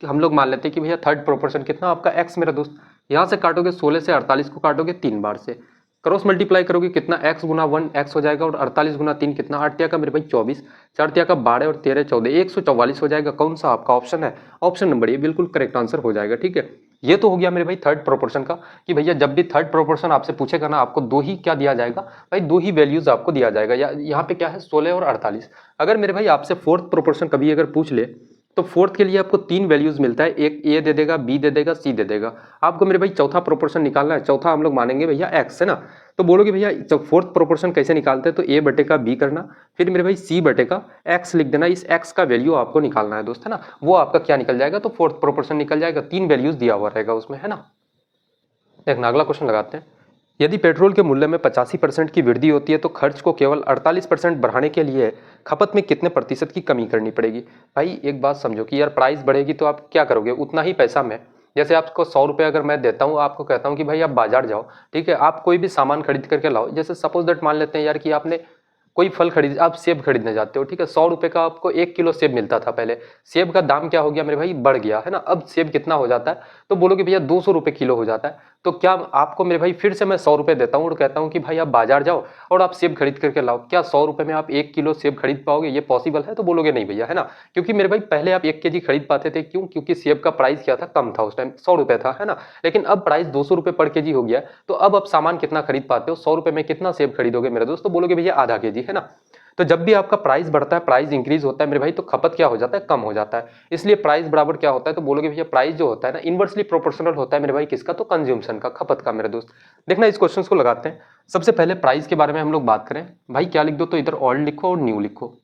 हम लोग मान लेते हैं कि भैया थर्ड प्रोपोर्शन कितना आपका x मेरा दोस्त, यहाँ से काटोगे 16 से 48 को काटोगे 3 बार से, क्रॉस मल्टीप्लाई करोगे कितना x गुना 1 x हो जाएगा और 48 गुना 3 कितना 8 तिया का मेरे भाई 24, 4 तिया का 12 और 13 14 144 हो जाएगा, कौन सा आपका ऑप्शन है ऑप्शन नंबर ये बिल्कुल करेक्ट आंसर हो जाएगा। ठीक है, ये तो हो गया मेरे भाई थर्ड प्रोपोर्शन का कि भैया जब भी थर्ड प्रोपोर्शन आपसे पूछेगा ना आपको दो ही क्या दिया जाएगा भाई, दो ही वैल्यूज आपको दिया जाएगा, यहाँ पे क्या है 16 और 48। अगर मेरे भाई आपसे फोर्थ प्रोपोर्शन कभी अगर पूछ ले तो फोर्थ के लिए आपको 3 वैल्यूज मिलता है, एक ए दे देगा, बी दे देगा, सी दे देगा, आपको मेरे भाई चौथा प्रोपोर्शन निकालना है, चौथा हम लोग मानेंगे भैया एक्स है ना, तो बोलोगे भैया जब फोर्थ प्रोपोर्शन कैसे निकालते हैं तो ए बटे का बी करना, फिर मेरे भाई सी बटे का एक्स लिख देना, इस एक्स का वैल्यू आपको निकालना है दोस्त है ना, वो आपका क्या निकल जाएगा तो फोर्थ प्रोपोर्शन निकल जाएगा, 3 वैल्यूज दिया हुआ रहेगा उसमें है ना। देखना अगला क्वेश्चन लगाते हैं, यदि पेट्रोल के मूल्य में 85% की वृद्धि होती है तो खर्च को केवल 48% बढ़ाने के लिए खपत में कितने प्रतिशत की कमी करनी पड़ेगी। भाई एक बात समझो कि यार प्राइस बढ़ेगी तो आप क्या करोगे उतना ही पैसा में, जैसे आपको 100 रुपये अगर मैं देता हूँ आपको कहता हूँ कि भाई आप बाजार जाओ, ठीक है, आप कोई भी सामान खरीद करके लाओ, जैसे सपोज दैट मान लेते हैं यार कि आपने कोई फल खरीद, आप सेब खरीदने जाते हो, ठीक है, 100 रुपये का आपको 1 किलो सेब मिलता था पहले, सेब का दाम क्या हो गया मेरे भाई बढ़ गया है ना, अब सेब कितना हो जाता है तो बोलोगे भैया 200 रुपये किलो हो जाता है, तो क्या आपको मेरे भाई फिर से मैं 100 रुपये देता हूँ और कहता हूँ कि भाई आप बाजार जाओ और आप सेब खरीद करके लाओ, क्या 100 रुपये में आप 1 किलो सेब खरीद पाओगे? ये पॉसिबल है? तो बोलोगे नहीं भैया, है ना। क्योंकि मेरे भाई पहले आप 1 केजी खरीद पाते थे, क्यों? क्योंकि सेब का प्राइस क्या था, कम था, उस टाइम 100 रुपये था, है ना। लेकिन अब प्राइस 200 रुपये पर केजी हो गया, तो अब आप सामान कितना खरीद पाते हो? 100 रुपये में कितना सेब खरीदोगे मेरे दोस्त? तो बोलोगे भैया आधा केजी, है ना। तो जब भी आपका प्राइस बढ़ता है, प्राइस इंक्रीज होता है मेरे भाई, तो खपत क्या हो जाता है, कम हो जाता है। इसलिए प्राइस बराबर क्या होता है, तो बोलोगे भैया प्राइस जो होता है ना, इनवर्सली प्रोपोर्शनल होता है मेरे भाई, किसका? तो कंज्यूमशन का, खपत का मेरे दोस्त। देखना इस क्वेश्चन को लगाते हैं। सबसे पहले प्राइस के बारे में हम लोग बात करें, भाई क्या लिख दो, तो इधर ओल्ड लिखो और न्यू लिखो।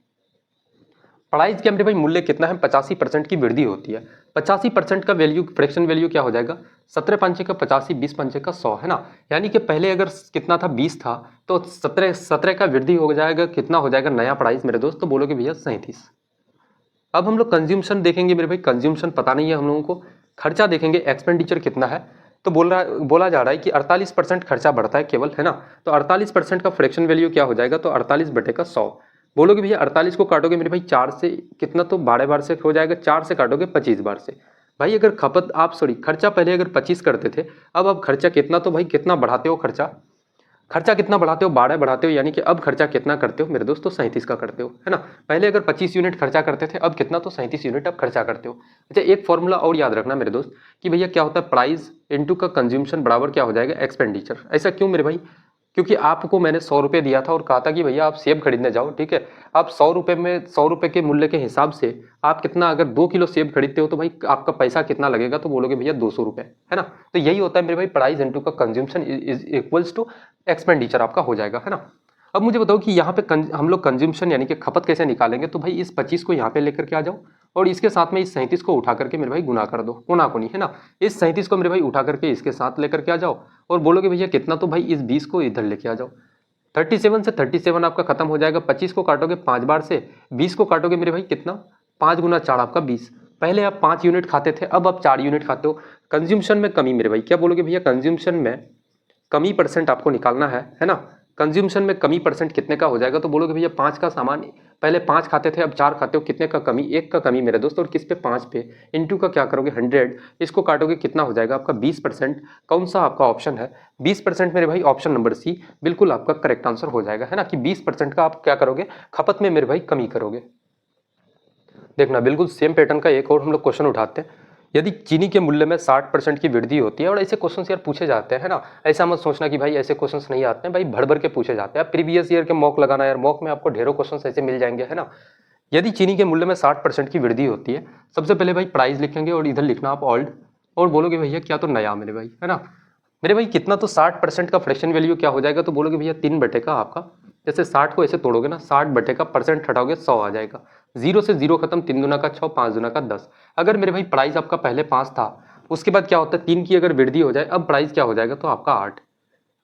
प्राइस क्या मेरे भाई, मूल्य कितना है, 85% की वृद्धि होती है। 85% का वैल्यू, फ्रैक्शन वैल्यू क्या हो जाएगा, 17 पंचे का 85, 20 पंचे का 100, है ना। यानी कि पहले अगर कितना था, 20 था, तो 17 का वृद्धि हो जाएगा, कितना हो जाएगा नया प्राइस मेरे दोस्त? तो बोलोगे भैया 37। अब हम लोग कंज्यूमशन देखेंगे मेरे भाई, कंज्यूमशन पता नहीं है हम लोगों को। खर्चा देखेंगे, एक्सपेंडिचर कितना है, तो बोला जा रहा है कि 48% खर्चा बढ़ता है केवल, है ना। तो 48% का फ्रैक्शन वैल्यू क्या हो जाएगा, तो 48 बटे का 100। बोलोगे भैया 48 को काटोगे मेरे भाई 4 से, कितना? तो 12 बार से हो जाएगा, 4 से काटोगे 25 बार से। भाई अगर खर्चा पहले अगर 25 करते थे, अब आप खर्चा कितना, तो भाई कितना बढ़ाते हो खर्चा कितना बढ़ाते हो, 12 बढ़ाते हो, यानी कि अब खर्चा कितना करते हो मेरे दोस्त? तो 37 का करते हो, है ना। पहले अगर 25 यूनिट खर्चा करते थे, अब कितना? तो 37 यूनिट अब खर्चा करते हो। अच्छा, एक फॉर्मूला और याद रखना मेरे दोस्त, कि भैया क्या होता है, प्राइस इंटू का कंज्यूमशन बराबर क्या हो जाएगा, एक्सपेंडिचर। ऐसा क्यों मेरे भाई? क्योंकि आपको मैंने 100 रुपये दिया था और कहा था कि भैया आप सेब खरीदने जाओ, ठीक है। आप 100 रुपये में, 100 रुपये के मूल्य के हिसाब से आप कितना, अगर 2 किलो सेब खरीदते हो, तो भाई आपका पैसा कितना लगेगा? तो बोलोगे भैया 200 रुपये, है ना। तो यही होता है मेरे भाई, प्राइस इंटू का consumption is equals to expenditure आपका हो जाएगा, है ना। अब मुझे बताओ कि यहाँ पे हम लोग कंज्यूमशन यानी कि खपत कैसे निकालेंगे? तो भाई इस 25 को यहाँ पे लेकर के आ जाओ और इसके साथ में इस 37 को उठा करके मेरे भाई गुना कर दो, कोना कोनी, है ना। इस 37 को मेरे भाई उठा करके इसके साथ लेकर के आ जाओ और बोलोगे भैया कितना? तो भाई इस 20 को इधर लेके आ जाओ। 37 से 37 आपका खत्म हो जाएगा। 25 को काटोगे 5 बार से, 20 को काटोगे मेरे भाई कितना? 5 गुना 4 आपका 20। पहले आप 5 यूनिट खाते थे, अब आप 4 यूनिट खाते हो। कंज्यूमशन में कमी मेरे भाई, क्या बोलोगे भैया? कंज्यूमशन में कमी परसेंट आपको निकालना है ना। कंज्यूमशन में कमी परसेंट कितने का हो जाएगा? तो बोलोगे भैया 5 का सामान, पहले 5 खाते थे, अब 4 खाते हो, कितने का कमी? 1 का कमी मेरे दोस्त। और किस पे? 5 पे। इंटू का क्या करोगे? 100। इसको काटोगे कितना हो जाएगा आपका? 20%। कौन सा आपका ऑप्शन है? 20% मेरे भाई, ऑप्शन नंबर सी बिल्कुल आपका करेक्ट आंसर हो जाएगा, है ना। कि 20% का आप क्या करोगे, खपत में मेरे भाई कमी करोगे। देखना बिल्कुल सेम पैटर्न का एक और हम लोग क्वेश्चन उठाते हैं। यदि चीनी के मूल्य में 60% की वृद्धि होती है, और ऐसे क्वेश्चन यार पूछे जाते हैं, है ना। ऐसा मत सोचना कि भाई ऐसे क्वेश्चन नहीं आते हैं, भाई भर भर के पूछे जाते हैं। प्रीवियस ईयर के मॉक लगाना यार, मॉक में आपको ढेरों क्वेश्चन ऐसे मिल जाएंगे, है ना। यदि चीनी के मूल्य में 60% की वृद्धि होती है, सबसे पहले भाई प्राइस लिखेंगे और इधर लिखना आप ओल्ड, और बोलोगे भैया क्या? तो नया मेरे भाई, है ना। मेरे भाई कितना? तो 60% का फ्रैक्शन वैल्यू क्या हो जाएगा? तो बोलोगे भैया 3 बटे का आपका, जैसे 60 को ऐसे तोड़ोगे ना, 60 बटे का परसेंट हटाओगे 100 आ जाएगा। 0 से 0 खत्म, 3 दूना का 6, 5 दूना का 10। अगर मेरे भाई प्राइस आपका पहले 5 था, उसके बाद क्या होता है, 3 की अगर वृद्धि हो जाए, अब प्राइस क्या हो जाएगा? तो आपका 8।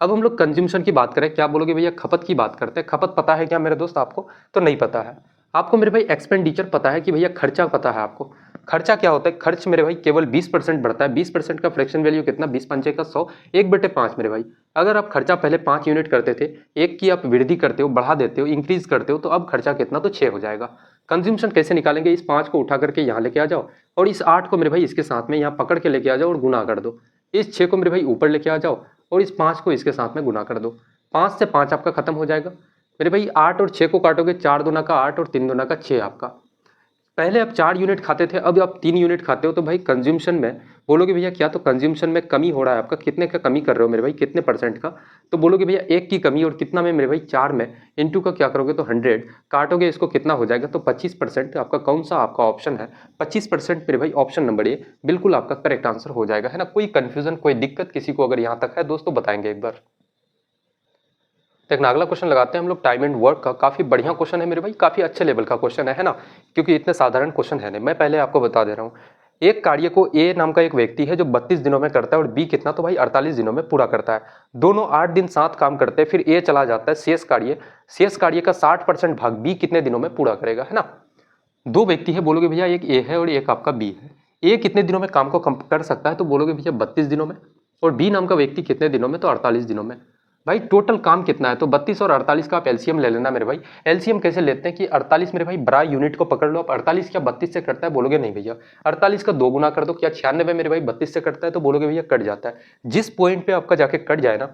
अब हम लोग कंज्यूमशन की बात करें, क्या बोलोगे भैया? खपत की बात करते हैं। खपत पता है क्या मेरे दोस्त आपको? तो नहीं पता है आपको मेरे भाई। एक्सपेंडिचर पता है कि भैया खर्चा पता है आपको। खर्चा क्या होता है? खर्च मेरे भाई केवल 20% बढ़ता है। 20% का फ्रैक्शन वैल्यू कितना? 20 पंचे का 100, 1/5 मेरे भाई। अगर आप खर्चा पहले 5 यूनिट करते थे, एक की आप वृद्धि करते हो, बढ़ा देते हो, इंक्रीज करते हो, तो अब खर्चा कितना? तो 6 हो जाएगा। कंज्यूमशन कैसे निकालेंगे? इस 5 को उठा करके यहाँ लेके आ जाओ और इस 8 को मेरे भाई इसके साथ में यहाँ पकड़ के लेके आ जाओ और गुना कर दो। इस 6 को मेरे भाई ऊपर लेके आ जाओ और इस 5 को इसके साथ में गुना कर दो। 5 से 5 आपका खत्म हो जाएगा मेरे भाई। 8 और 6 को काटोगे, 4 दूना का 8 और 3 दूना का 6 आपका। पहले आप 4 यूनिट खाते थे, अब आप 3 यूनिट खाते हो, तो भाई कंज्यूमशन में बोलोगे भैया क्या? तो कंज्यूमशन में कमी हो रहा है आपका। कितने का कमी कर रहे हो मेरे भाई? कितने परसेंट का? तो बोलोगे भैया 1 की कमी, और कितना में मेरे भाई? 4 में। इंटू का क्या करोगे? तो 100 काटोगे, इसको कितना हो जाएगा? तो 25%। आपका कौन सा आपका ऑप्शन है? 25% मेरे भाई, ऑप्शन नंबर ए बिल्कुल आपका करेक्ट आंसर हो जाएगा, है ना। कोई कंफ्यूजन, कोई दिक्कत किसी को अगर यहाँ तक है दोस्तों, बताएंगे एक बार। देखना अगला क्वेश्चन लगाते हैं हम लोग, टाइम एंड वर्क का। काफी बढ़िया क्वेश्चन है मेरे भाई, काफी अच्छे लेवल का क्वेश्चन है ना। क्योंकि इतने साधारण क्वेश्चन है नहीं। मैं पहले आपको बता दे रहा हूँ। एक कार्य को ए नाम का एक व्यक्ति है जो 32 दिनों में करता है, और बी कितना? तो भाई 48 दिनों में पूरा करता है। दोनों 8 दिन साथ काम करते हैं, फिर ए चला जाता है। शेष कार्य का 60% भाग बी कितने दिनों में पूरा करेगा, है ना। दो व्यक्ति है, बोलोगे भैया एक ए है और एक आपका बी है। ए कितने दिनों में काम को कर सकता है? तो बोलोगे भैया 32 दिनों में। और बी नाम का व्यक्ति कितने दिनों में? तो 48 दिनों में। भाई टोटल काम कितना है, तो 32 और 48 का आप एलसीएम ले लेना मेरे भाई। एलसीएम कैसे लेते हैं कि 48 मेरे भाई बड़ा यूनिट को पकड़ लो आप, 48 क्या 32 से कटता है, बोलोगे नहीं भैया 48 का 2 गुना कर दो, क्या 96 मेरे भाई 32 से कटता है, तो बोलोगे भैया कट जाता है। जिस पॉइंट पे आपका जाके कट जाए ना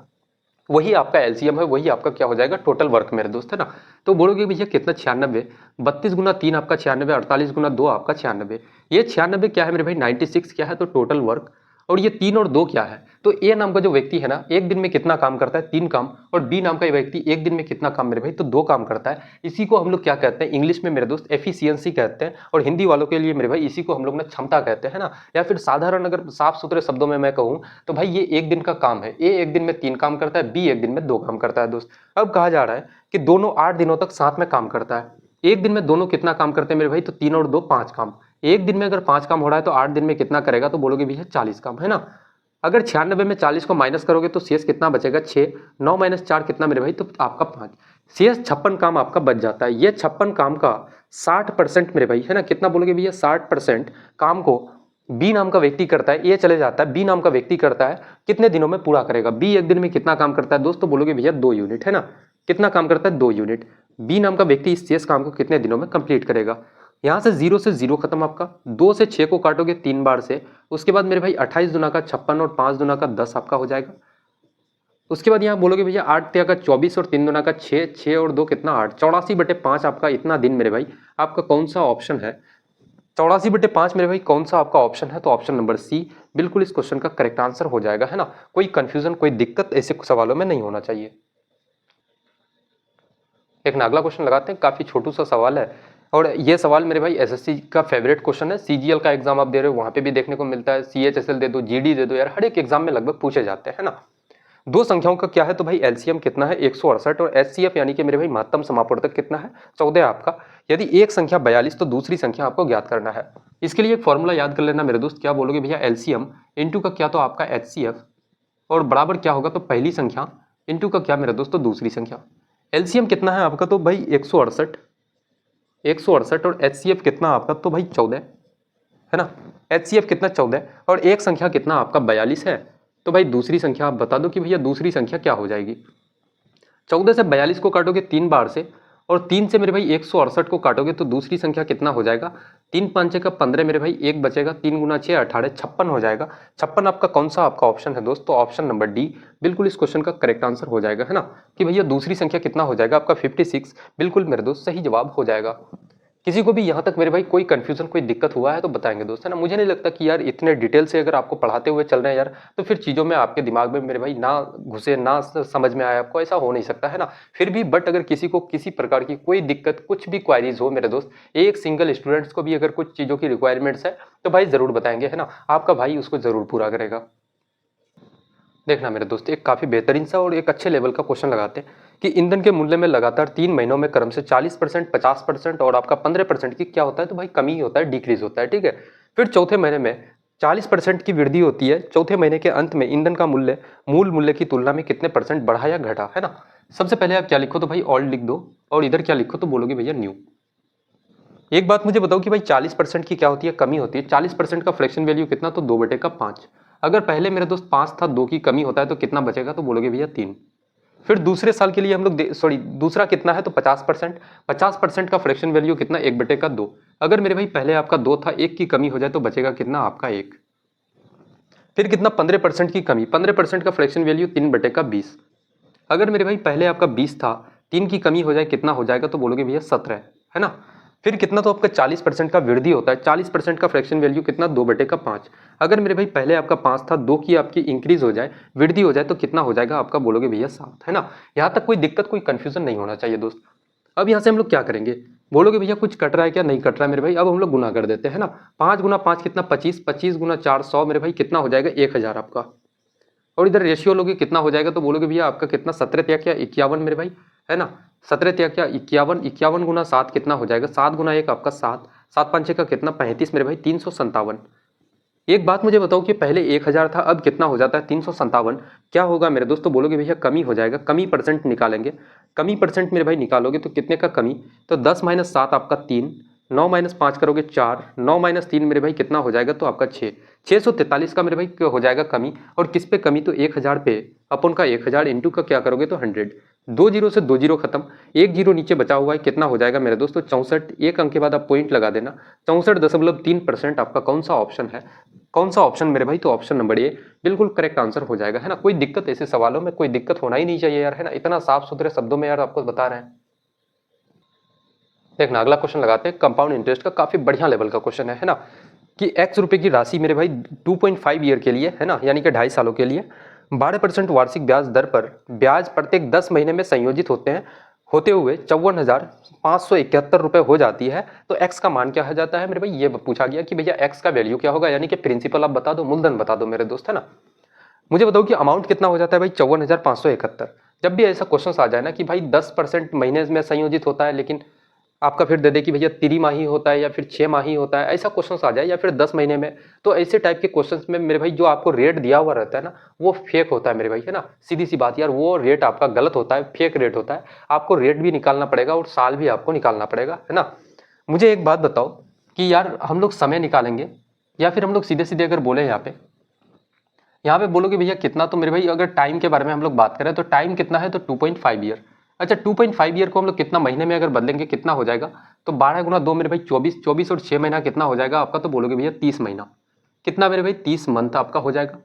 वही आपका एलसीएम है, वही आपका क्या हो जाएगा टोटल वर्क मेरे दोस्त, है ना। तो बोलोगे भैया कितना 96, 32 गुना 3 आपका 96, 48 गुना 2 आपका 96, ये 96 क्या है मेरे भाई 96 क्या है, तो टोटल वर्क। और ये 3 और 2 क्या है, तो ए नाम का जो व्यक्ति है ना एक दिन में कितना काम करता है 3 काम, और बी नाम का व्यक्ति एक दिन में कितना काम मेरे भाई, तो 2 काम करता है। इसी को हम लोग क्या कहते हैं इंग्लिश में मेरे दोस्त एफिशिएंसी कहते हैं, और हिंदी वालों के लिए मेरे भाई इसी को हम लोग ना क्षमता कहते हैं ना। या फिर साधारण अगर साफ सुथरे शब्दों में मैं कहूँ तो भाई ये एक दिन का काम है, ए एक दिन में 3 काम करता है, बी एक दिन में 2 काम करता है दोस्त। अब कहा जा रहा है कि दोनों 8 दिनों तक साथ में काम करता है। एक दिन में दोनों कितना काम करते हैं मेरे भाई, तो 3 और 2 5 काम। एक दिन में अगर 5 काम हो रहा है तो 8 दिन में कितना करेगा, तो बोलोगे भैया 40 काम, है ना। अगर 96 में 40 को माइनस करोगे तो शेष कितना बचेगा 6, 9 माइनस 4 कितना मेरे भाई, तो आपका 5, शेष 56 काम आपका बच जाता है। ये 56 काम का 60% मेरे भाई, है ना, कितना बोलोगे भैया 60% काम को बी नाम का व्यक्ति करता है, ये चले जाता है बी नाम का व्यक्ति करता है, कितने दिनों में पूरा करेगा। बी एक दिन में कितना काम करता है दोस्तों, बोलोगे भैया 2 यूनिट, है ना, कितना काम करता है 2 यूनिट। बी नाम का व्यक्ति इस शेष काम को कितने दिनों में कंप्लीट करेगा। यहाँ से 0 से 0 खत्म आपका, 2 से 6 को काटोगे 3 बार से, उसके बाद मेरे भाई 28 दुना का 56 और 5 दुना का 10 आपका हो जाएगा। उसके बाद यहाँ बोलोगे भैया 8 तिया का 24 और 3 दुना का 6, 6 और 2 कितना 8, 84/5 आपका इतना दिन मेरे भाई आपका कौन सा ऑप्शन है, 84/5 मेरे भाई कौन सा आपका ऑप्शन है, तो ऑप्शन नंबर सी बिल्कुल इस क्वेश्चन का करेक्ट आंसर हो जाएगा, है ना। कोई कंफ्यूजन कोई दिक्कत ऐसे सवालों में नहीं होना चाहिए। एक ना अगला क्वेश्चन लगाते हैं, काफी छोटू सा सवाल है, और ये सवाल मेरे भाई एसएससी का फेवरेट क्वेश्चन है। सीजीएल का एग्जाम आप दे रहे हो वहां पे भी देखने को मिलता है, सीएचएसएल दे दो, जीडी दे दो, यार हर एक एग्जाम में लगभग पूछे जाते हैं, है ना। दो संख्याओं का क्या है, तो भाई एलसीएम कितना है 168, और एचसीएफ यानी कि मेरे भाई महत्तम समापवर्तक कितना है 14 आपका। यदि एक संख्या 42 तो दूसरी संख्या आपको ज्ञात करना है। इसके लिए एक फॉर्मूला याद कर लेना मेरे दोस्त, क्या बोलोगे भैया एलसीएम इंटू का क्या, तो आपका एचसीएफ, और बराबर क्या होगा, तो पहली संख्या इंटू का क्या मेरे दोस्तों दूसरी संख्या। एलसीएम कितना है आपका, तो भाई 168, 168, और एचसीएफ कितना आपका, तो भाई 14, है ना। एचसीएफ कितना 14, और एक संख्या कितना आपका 42 है, तो भाई दूसरी संख्या आप बता दो कि भैया दूसरी संख्या क्या हो जाएगी। 14 से 42 को काटोगे 3 बार से, और 3 से मेरे भाई 168 को काटोगे तो दूसरी संख्या कितना हो जाएगा, 3 5 का 15 मेरे भाई, एक बचेगा, 3 गुना 6 18, 56 हो जाएगा। 56 आपका कौन सा आपका ऑप्शन है दोस्तों, ऑप्शन नंबर डी बिल्कुल इस क्वेश्चन का करेक्ट आंसर हो जाएगा, है ना। कि भैया दूसरी संख्या कितना हो जाएगा आपका 56, बिल्कुल मेरे दोस्त सही जवाब हो जाएगा। किसी को भी यहाँ तक मेरे भाई कोई कंफ्यूजन कोई दिक्कत हुआ है तो बताएंगे दोस्त, है ना। मुझे नहीं लगता कि यार इतने डिटेल से अगर आपको पढ़ाते हुए चल रहे हैं यार, तो फिर चीज़ों में आपके दिमाग में मेरे भाई ना घुसे, ना समझ में आए आपको, ऐसा हो नहीं सकता, है ना। फिर भी बट अगर किसी को किसी प्रकार की कोई दिक्कत कुछ भी क्वारीज हो मेरे दोस्त, एक सिंगल स्टूडेंट्स को भी अगर कुछ चीज़ों की रिक्वायरमेंट्स है तो भाई ज़रूर बताएंगे, है ना। आपका भाई उसको ज़रूर पूरा करेगा। देखना मेरे दोस्त एक काफ़ी बेहतरीन सा और एक अच्छे लेवल का क्वेश्चन लगाते हैं कि ईंधन के मूल्य में लगातार 3 महीनों में क्रम से 40%, 50% और आपका 15% की क्या होता है, तो भाई कमी होता है, डिक्रीज होता है, ठीक है। फिर चौथे महीने में 40% की वृद्धि होती है। चौथे महीने के अंत में ईंधन का मूल्य मूल मूल्य की तुलना में कितने परसेंट बढ़ा या घटा, है ना। सबसे पहले आप क्या लिखो, तो भाई ओल्ड लिख दो, और इधर क्या लिखो, तो बोलोगे भैया न्यू। एक बात मुझे बताओ कि भाई 40% की क्या होती है, कमी होती है। 40% का फ्रैक्शन वैल्यू कितना, तो 2/5। अगर पहले मेरे दोस्त 5 था, 2 की कमी होता है तो कितना बचेगा, तो बोलोगे भैया 3। फिर दूसरे साल के लिए हम लोग दूसरा कितना है, तो 50%। 50% का फ्रैक्शन वैल्यू कितना, 1/2। अगर मेरे भाई पहले आपका 2 था, 1 की कमी हो जाए तो बचेगा कितना आपका 1। फिर कितना 15% की कमी, 15% का फ्रैक्शन वैल्यू 3/20। अगर मेरे भाई पहले आपका 20 था, 3 की कमी हो जाए कितना हो जाएगा, तो बोलोगे भैया 17, है ना। फिर कितना, तो आपका 40% का वृद्धि होता है। 40% का फ्रैक्शन वैल्यू कितना, 2/5। अगर मेरे भाई पहले आपका 5 था, 2 की आपकी इंक्रीज हो जाए, वृद्धि हो जाए तो कितना हो जाएगा आपका, बोलोगे भैया 7, है ना। यहाँ तक कोई दिक्कत कोई कंफ्यूजन नहीं होना चाहिए दोस्त। अब यहाँ से हम लोग क्या करेंगे, बोलोगे भैया कुछ कट रहा है क्या, नहीं कट रहा है मेरे भाई। अब हम लोग गुना कर देते हैं ना, 5 गुना 5 कितना 25, 25 गुना 4 100 मेरे भाई, कितना हो जाएगा 1000 आपका। और इधर रेशियो लोगे कितना हो जाएगा, तो बोलोगे भैया आपका कितना 17 त्या क्या 51 मेरे भाई, है ना। 17 त्या क्या 51, 51 गुना 7 कितना हो जाएगा, 7 गुना 1 आपका 7, 7 5 6 का कितना 35 मेरे भाई, 357। एक बात मुझे बताओ कि पहले 1000 था, अब कितना हो जाता है 357। क्या होगा मेरे दोस्तों, बोलोगे भैया कमी हो जाएगा, कमी परसेंट निकालेंगे। कमी परसेंट मेरे भाई निकालोगे तो कितने का कमी, तो 10 - 7 आपका 3, 9 माइनस 5 करोगे 4, 9 माइनस 3 मेरे भाई कितना हो जाएगा, तो आपका 6, 643 का मेरे भाई हो जाएगा कमी। और किस पे कमी, तो 1000 पे, अपन का 1000 इंटू का क्या करोगे तो 100, 2 जीरो से 2 जीरो खत्म, 1 जीरो नीचे बचा हुआ है, कितना हो जाएगा मेरे दोस्तों 64, एक अंक के बाद आप पॉइंट लगा देना, 64.3% आपका कौन सा ऑप्शन है, कौन सा ऑप्शन मेरे भाई, तो ऑप्शन नंबर ए बिल्कुल करेक्ट आंसर हो जाएगा, है ना। कोई दिक्कत ऐसे सवालों में कोई दिक्कत होना ही नहीं चाहिए यार, है ना, इतना साफ सुथरे शब्दों में यार आपको बता रहे हैं। देखना अगला क्वेश्चन लगाते हैं, कंपाउंड इंटरेस्ट का काफी बढ़िया लेवल का क्वेश्चन है ना, कि x रुपए की राशि मेरे भाई 2.5 ईयर के लिए, है ना, यानी कि 2.5 सालों के लिए 12% वार्षिक ब्याज दर पर ब्याज प्रत्येक 10 महीने में संयोजित होते हुए 54,571 रुपए हो जाती है, तो x का मान क्या हो जाता है मेरे भाई, ये पूछा गया कि भैया x का वैल्यू क्या होगा, यानी कि प्रिंसिपल आप बता दो, मूलधन बता दो मेरे दोस्त, है ना। मुझे बताओ कि अमाउंट कितना हो जाता है भाई 54,571। जब भी ऐसा क्वेश्चन आ जाए ना कि भाई 10% महीने में संयोजित होता है, लेकिन आपका फिर दे दे कि भैया तिमाही होता है या फिर 6 माही होता है, ऐसा क्वेश्चन आ जाए, या फिर 10 महीने में, तो ऐसे टाइप के क्वेश्चंस में मेरे भाई जो आपको रेट दिया हुआ रहता है ना, वो फेक होता है मेरे भाई, है ना, सीधी सी बात यार, वो रेट आपका गलत होता है, फेक रेट होता है, आपको रेट भी निकालना पड़ेगा और साल भी आपको निकालना पड़ेगा, है ना। मुझे एक बात बताओ कि यार हम लोग समय निकालेंगे या फिर हम लोग सीधे सीधे अगर बोले यहाँ पे बोलोगे भैया कितना, तो मेरे भाई अगर टाइम के बारे में हम लोग बात करें तो टाइम कितना है, तो 2.5 ईयर। अच्छा 2.5 ईयर को हम लोग कितना महीने में अगर बदलेंगे कितना हो जाएगा, तो 12 गुना 2 मेरे भाई 24, 24 और 6 महीना कितना हो जाएगा आपका, तो बोलोगे भैया 30 महीना, कितना मेरे भाई 30 मंथ आपका हो जाएगा।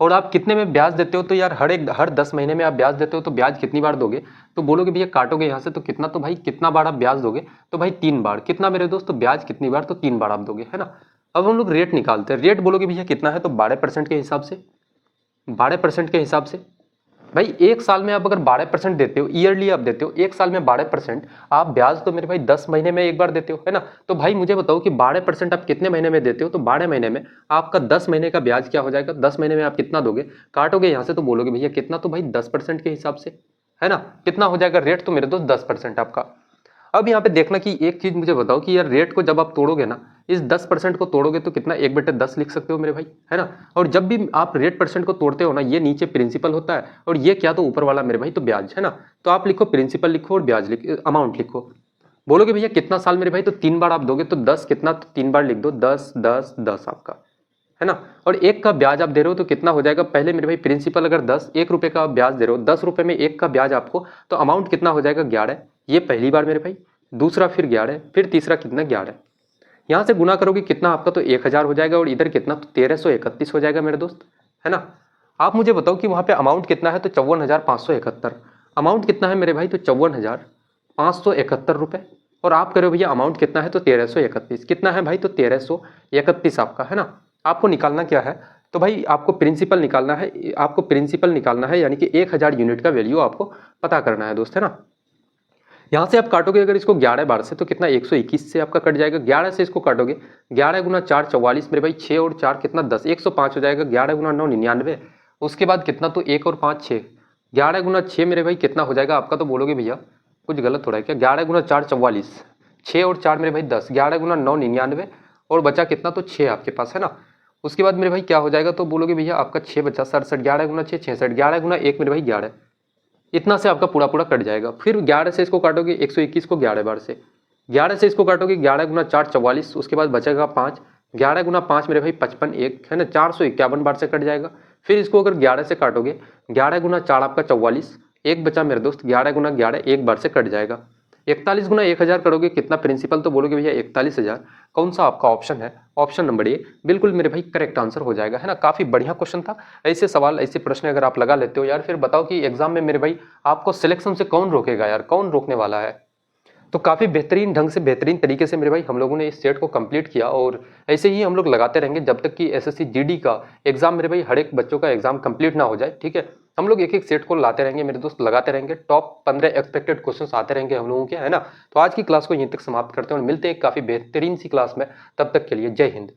और आप कितने में ब्याज देते हो, तो यार हर 10 महीने में आप ब्याज देते हो, तो ब्याज कितनी बार दोगे, तो बोलोगे भैया काटोगे यहाँ से तो कितना, तो भाई कितना बार आप ब्याज दोगे, तो भाई 3 बार, कितना मेरे दोस्त, तो ब्याज कितनी बार, तो 3 बार आप दोगे, है ना। अब हम लोग रेट निकालते हैं, रेट बोलोगे भैया कितना है, तो 12% के हिसाब से, 12% के हिसाब से भाई एक साल में आप अगर 12% देते हो, ईयरली आप देते हो, एक साल में 12%, आप ब्याज तो मेरे भाई 10 महीने में एक बार देते हो, है ना। तो भाई मुझे बताओ कि 12% आप कितने महीने में देते हो, तो 12 महीने में आपका 10 महीने का ब्याज क्या हो जाएगा, 10 महीने में आप कितना दोगे, काटोगे यहाँ से तो बोलोगे भैया कितना, तो भाई 10% के हिसाब से, है ना, कितना हो जाएगा रेट, तो मेरे दोस्त 10% आपका। अब यहाँ पे देखना कि एक चीज मुझे बताओ कि यार रेट को जब आप तोड़ोगे ना, इस 10% को तोड़ोगे तो कितना 1/10 लिख सकते हो मेरे भाई, है ना। और जब भी आप रेट परसेंट को तोड़ते हो ना, ये नीचे प्रिंसिपल होता है और ये क्या, तो ऊपर वाला मेरे भाई तो ब्याज, है ना। तो आप लिखो प्रिंसिपल लिखो और ब्याज लिखो, अमाउंट लिखो। बोलोगे भैया कितना साल मेरे भाई, तो 3 बार आप दोगे, तो 10 कितना, तो 3 बार लिख दो, 10 10 10 आपका, है ना। और एक का ब्याज आप दे रहे हो तो कितना हो जाएगा, पहले मेरे भाई प्रिंसिपल अगर 10, 1 रुपए का आप ब्याज दे रहे हो, 10 रुपए में एक का ब्याज आपको, तो अमाउंट कितना हो जाएगा 11, ये पहली बार मेरे भाई, दूसरा फिर 11, फिर तीसरा कितना 11, यहाँ से गुना करोगे कितना आपका, तो 1000 हो जाएगा, और इधर कितना, तो 1331 हो जाएगा मेरे दोस्त, है ना। आप मुझे बताओ कि वहाँ पे अमाउंट कितना है, तो 54,571, अमाउंट कितना है मेरे भाई, तो 54,571 रुपए, और आप करो भैया अमाउंट कितना है, तो 1331, कितना है भाई, तो 1331 आपका, है ना। आपको निकालना क्या है, तो भाई आपको प्रिंसिपल निकालना है, आपको प्रिंसिपल निकालना है, यानी कि 1000 यूनिट का वैल्यू आपको पता करना है दोस्त, है ना। यहाँ से आप काटोगे अगर इसको 11 बार से, तो कितना 121 से आपका कट जाएगा, 11 से इसको काटोगे, 11 गुना 4 44 मेरे भाई, 6 और 4 कितना 10, 105 हो जाएगा, 11 गुना 9 99, उसके बाद कितना, तो 1 और 5 6, 11 गुना 6 मेरे भाई कितना हो जाएगा आपका, तो बोलोगे भैया कुछ गलत हो रहा है क्या, 11 गुना 4 44, 6 और 4 मेरे भाई 10, 11 गुना 9 99, और बचा कितना, तो 6 आपके पास, है ना। उसके बाद मेरे भाई क्या हो जाएगा, तो बोलोगे भैया आपका 6 बचा 67, 11 गुना 6 66, 11 गुना 1 मेरे भाई 11, इतना से आपका पूरा पूरा कट जाएगा। फिर 11 से इसको काटोगे, 121 को 11 बार से, 11 से इसको काटोगे, 11 गुना 4 44, उसके बाद बचेगा 5, 11 गुना 5 मेरे भाई 55, एक है ना, 451 बार से कट जाएगा। फिर इसको अगर 11 से काटोगे, 11 गुना 4 आपका 44, एक बचा मेरे दोस्त, 11 गुना 11 एक बार से कट जाएगा। 41 गुना 1000 करोगे कितना प्रिंसिपल, तो बोलोगे भैया 41,000। कौन सा आपका ऑप्शन है, ऑप्शन नंबर ए बिल्कुल मेरे भाई करेक्ट आंसर हो जाएगा, है ना। काफी बढ़िया क्वेश्चन था, ऐसे सवाल ऐसे प्रश्न अगर आप लगा लेते हो यार, फिर बताओ कि एग्जाम में मेरे भाई आपको सिलेक्शन से कौन रोकेगा यार, कौन रोकने वाला है। तो काफ़ी बेहतरीन ढंग से बेहतरीन तरीके से मेरे भाई हम लोगों ने इस सेट को कंप्लीट किया, और ऐसे ही हम लोग लगाते रहेंगे जब तक कि एसएससी जीडी का एग्जाम मेरे भाई हर एक बच्चों का एग्जाम कंप्लीट ना हो जाए, ठीक है। हम लोग एक एक सेट को लाते रहेंगे मेरे दोस्त, लगाते रहेंगे, टॉप 15 एक्सपेक्टेड क्वेश्चंस आते रहेंगे हम लोगों के, है ना। तो आज की क्लास को यहीं तक समाप्त करते हैं और मिलते हैं काफ़ी बेहतरीन सी क्लास में, तब तक के लिए जय हिंद।